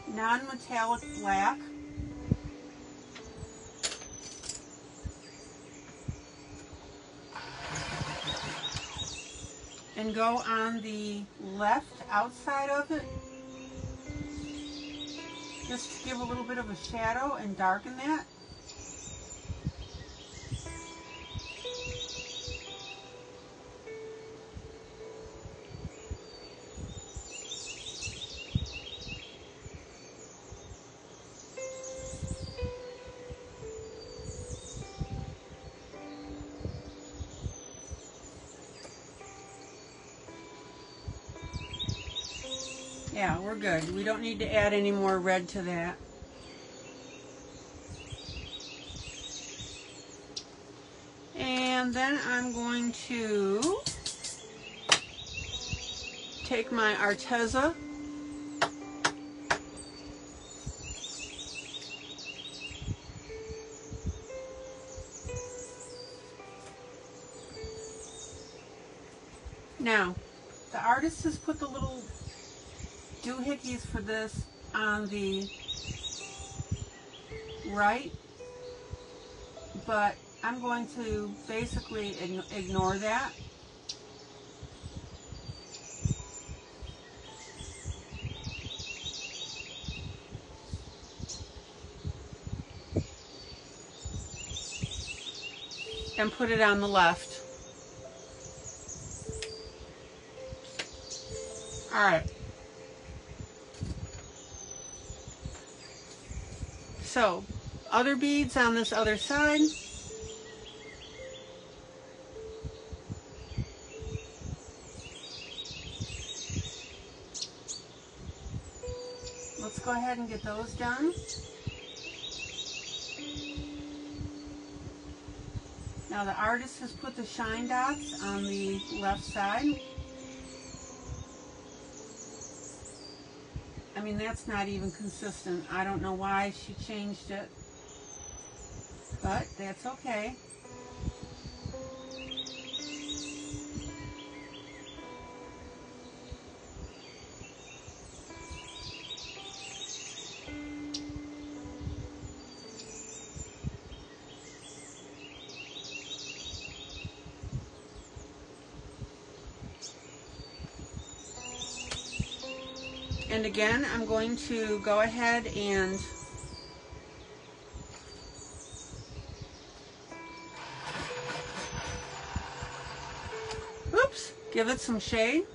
non-metallic black and go on the left outside of it, just to give a little bit of a shadow and darken that. Yeah, we're good. We don't need to add any more red to that. And then I'm going to take my Arteza now. The artist has put the little doohickeys for this on the right, but I'm going to basically ignore that. And put it on the left. All right. So, other beads on this other side. Let's go ahead and get those done. Now the artist has put the shine dots on the left side. I mean, that's not even consistent. I don't know why she changed it, but that's okay. And again, I'm going to go ahead and give it some shade.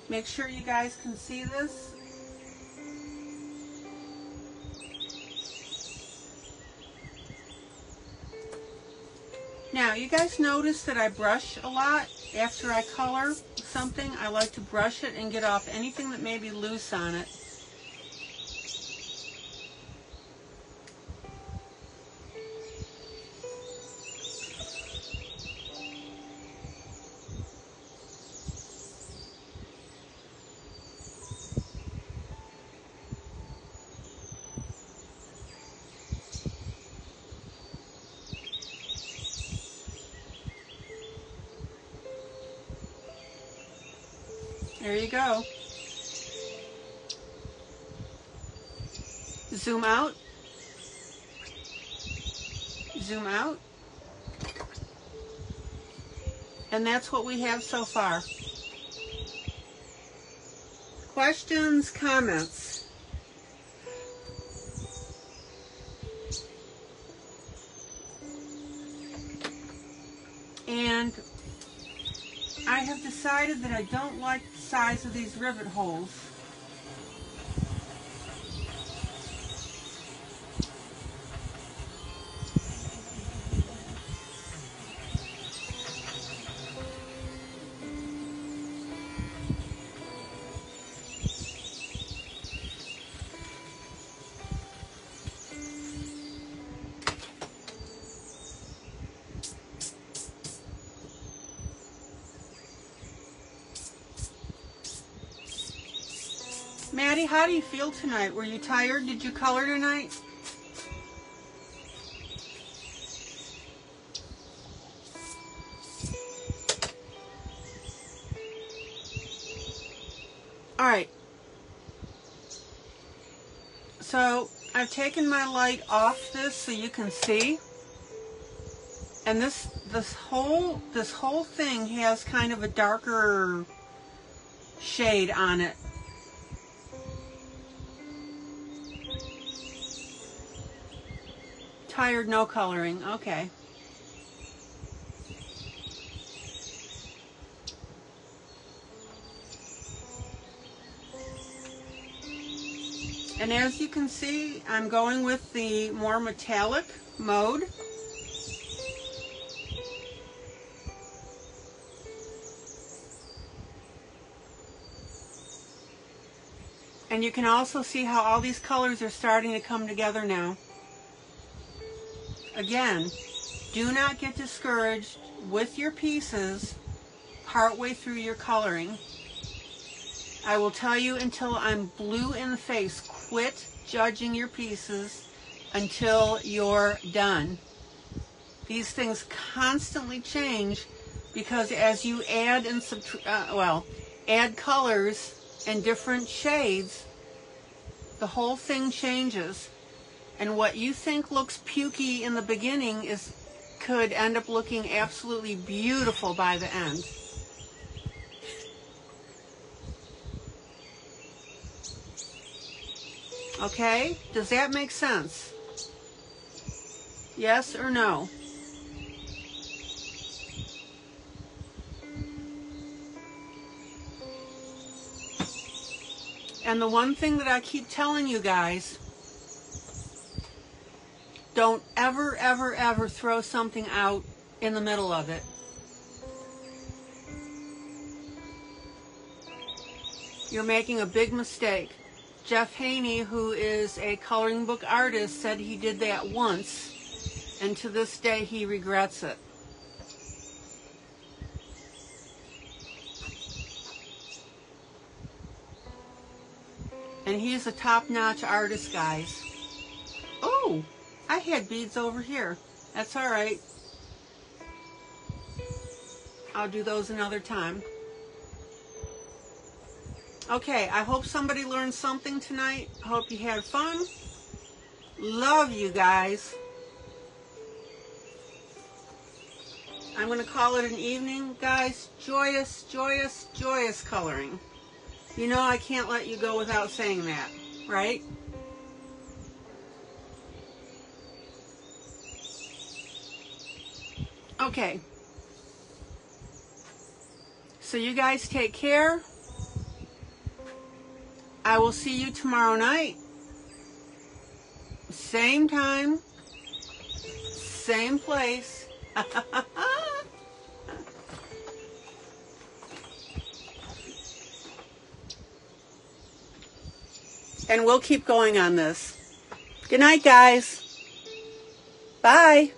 Make sure you guys can see this. Now, you guys notice that I brush a lot after I color something. I like to brush it and get off anything that may be loose on it. There you go. Zoom out. Zoom out. And that's what we have so far. Questions, comments? And I have decided that I don't like the size of these rivet holes. Maddie, how do you feel tonight? Were you tired? Did you color tonight? All right. So I've taken my light off this so you can see. And this whole thing has kind of a darker shade on it. tired, no coloring. Okay. And as you can see, I'm going with the more metallic mode. And you can also see how all these colors are starting to come together now. Again, do not get discouraged with your pieces partway through your coloring. I will tell you until I'm blue in the face, quit judging your pieces until you're done. These things constantly change because as you add and add colors and different shades, the whole thing changes. And what you think looks pukey in the beginning could end up looking absolutely beautiful by the end. Okay, does that make sense? Yes or no? And the one thing that I keep telling you guys, don't ever, ever, ever throw something out in the middle of it. You're making a big mistake. Jeff Haney, who is a coloring book artist, said he did that once, and to this day he regrets it. And he's a top-notch artist, guys. Oh, I had beads over here. That's all right. I'll do those another time. Okay, I hope somebody learned something tonight. I hope you had fun. Love you guys. I'm going to call it an evening, guys. Joyous, joyous, joyous coloring. You know I can't let you go without saying that, right? Okay. So you guys take care. I will see you tomorrow night. Same time, same place. And we'll keep going on this. Good night, guys. Bye.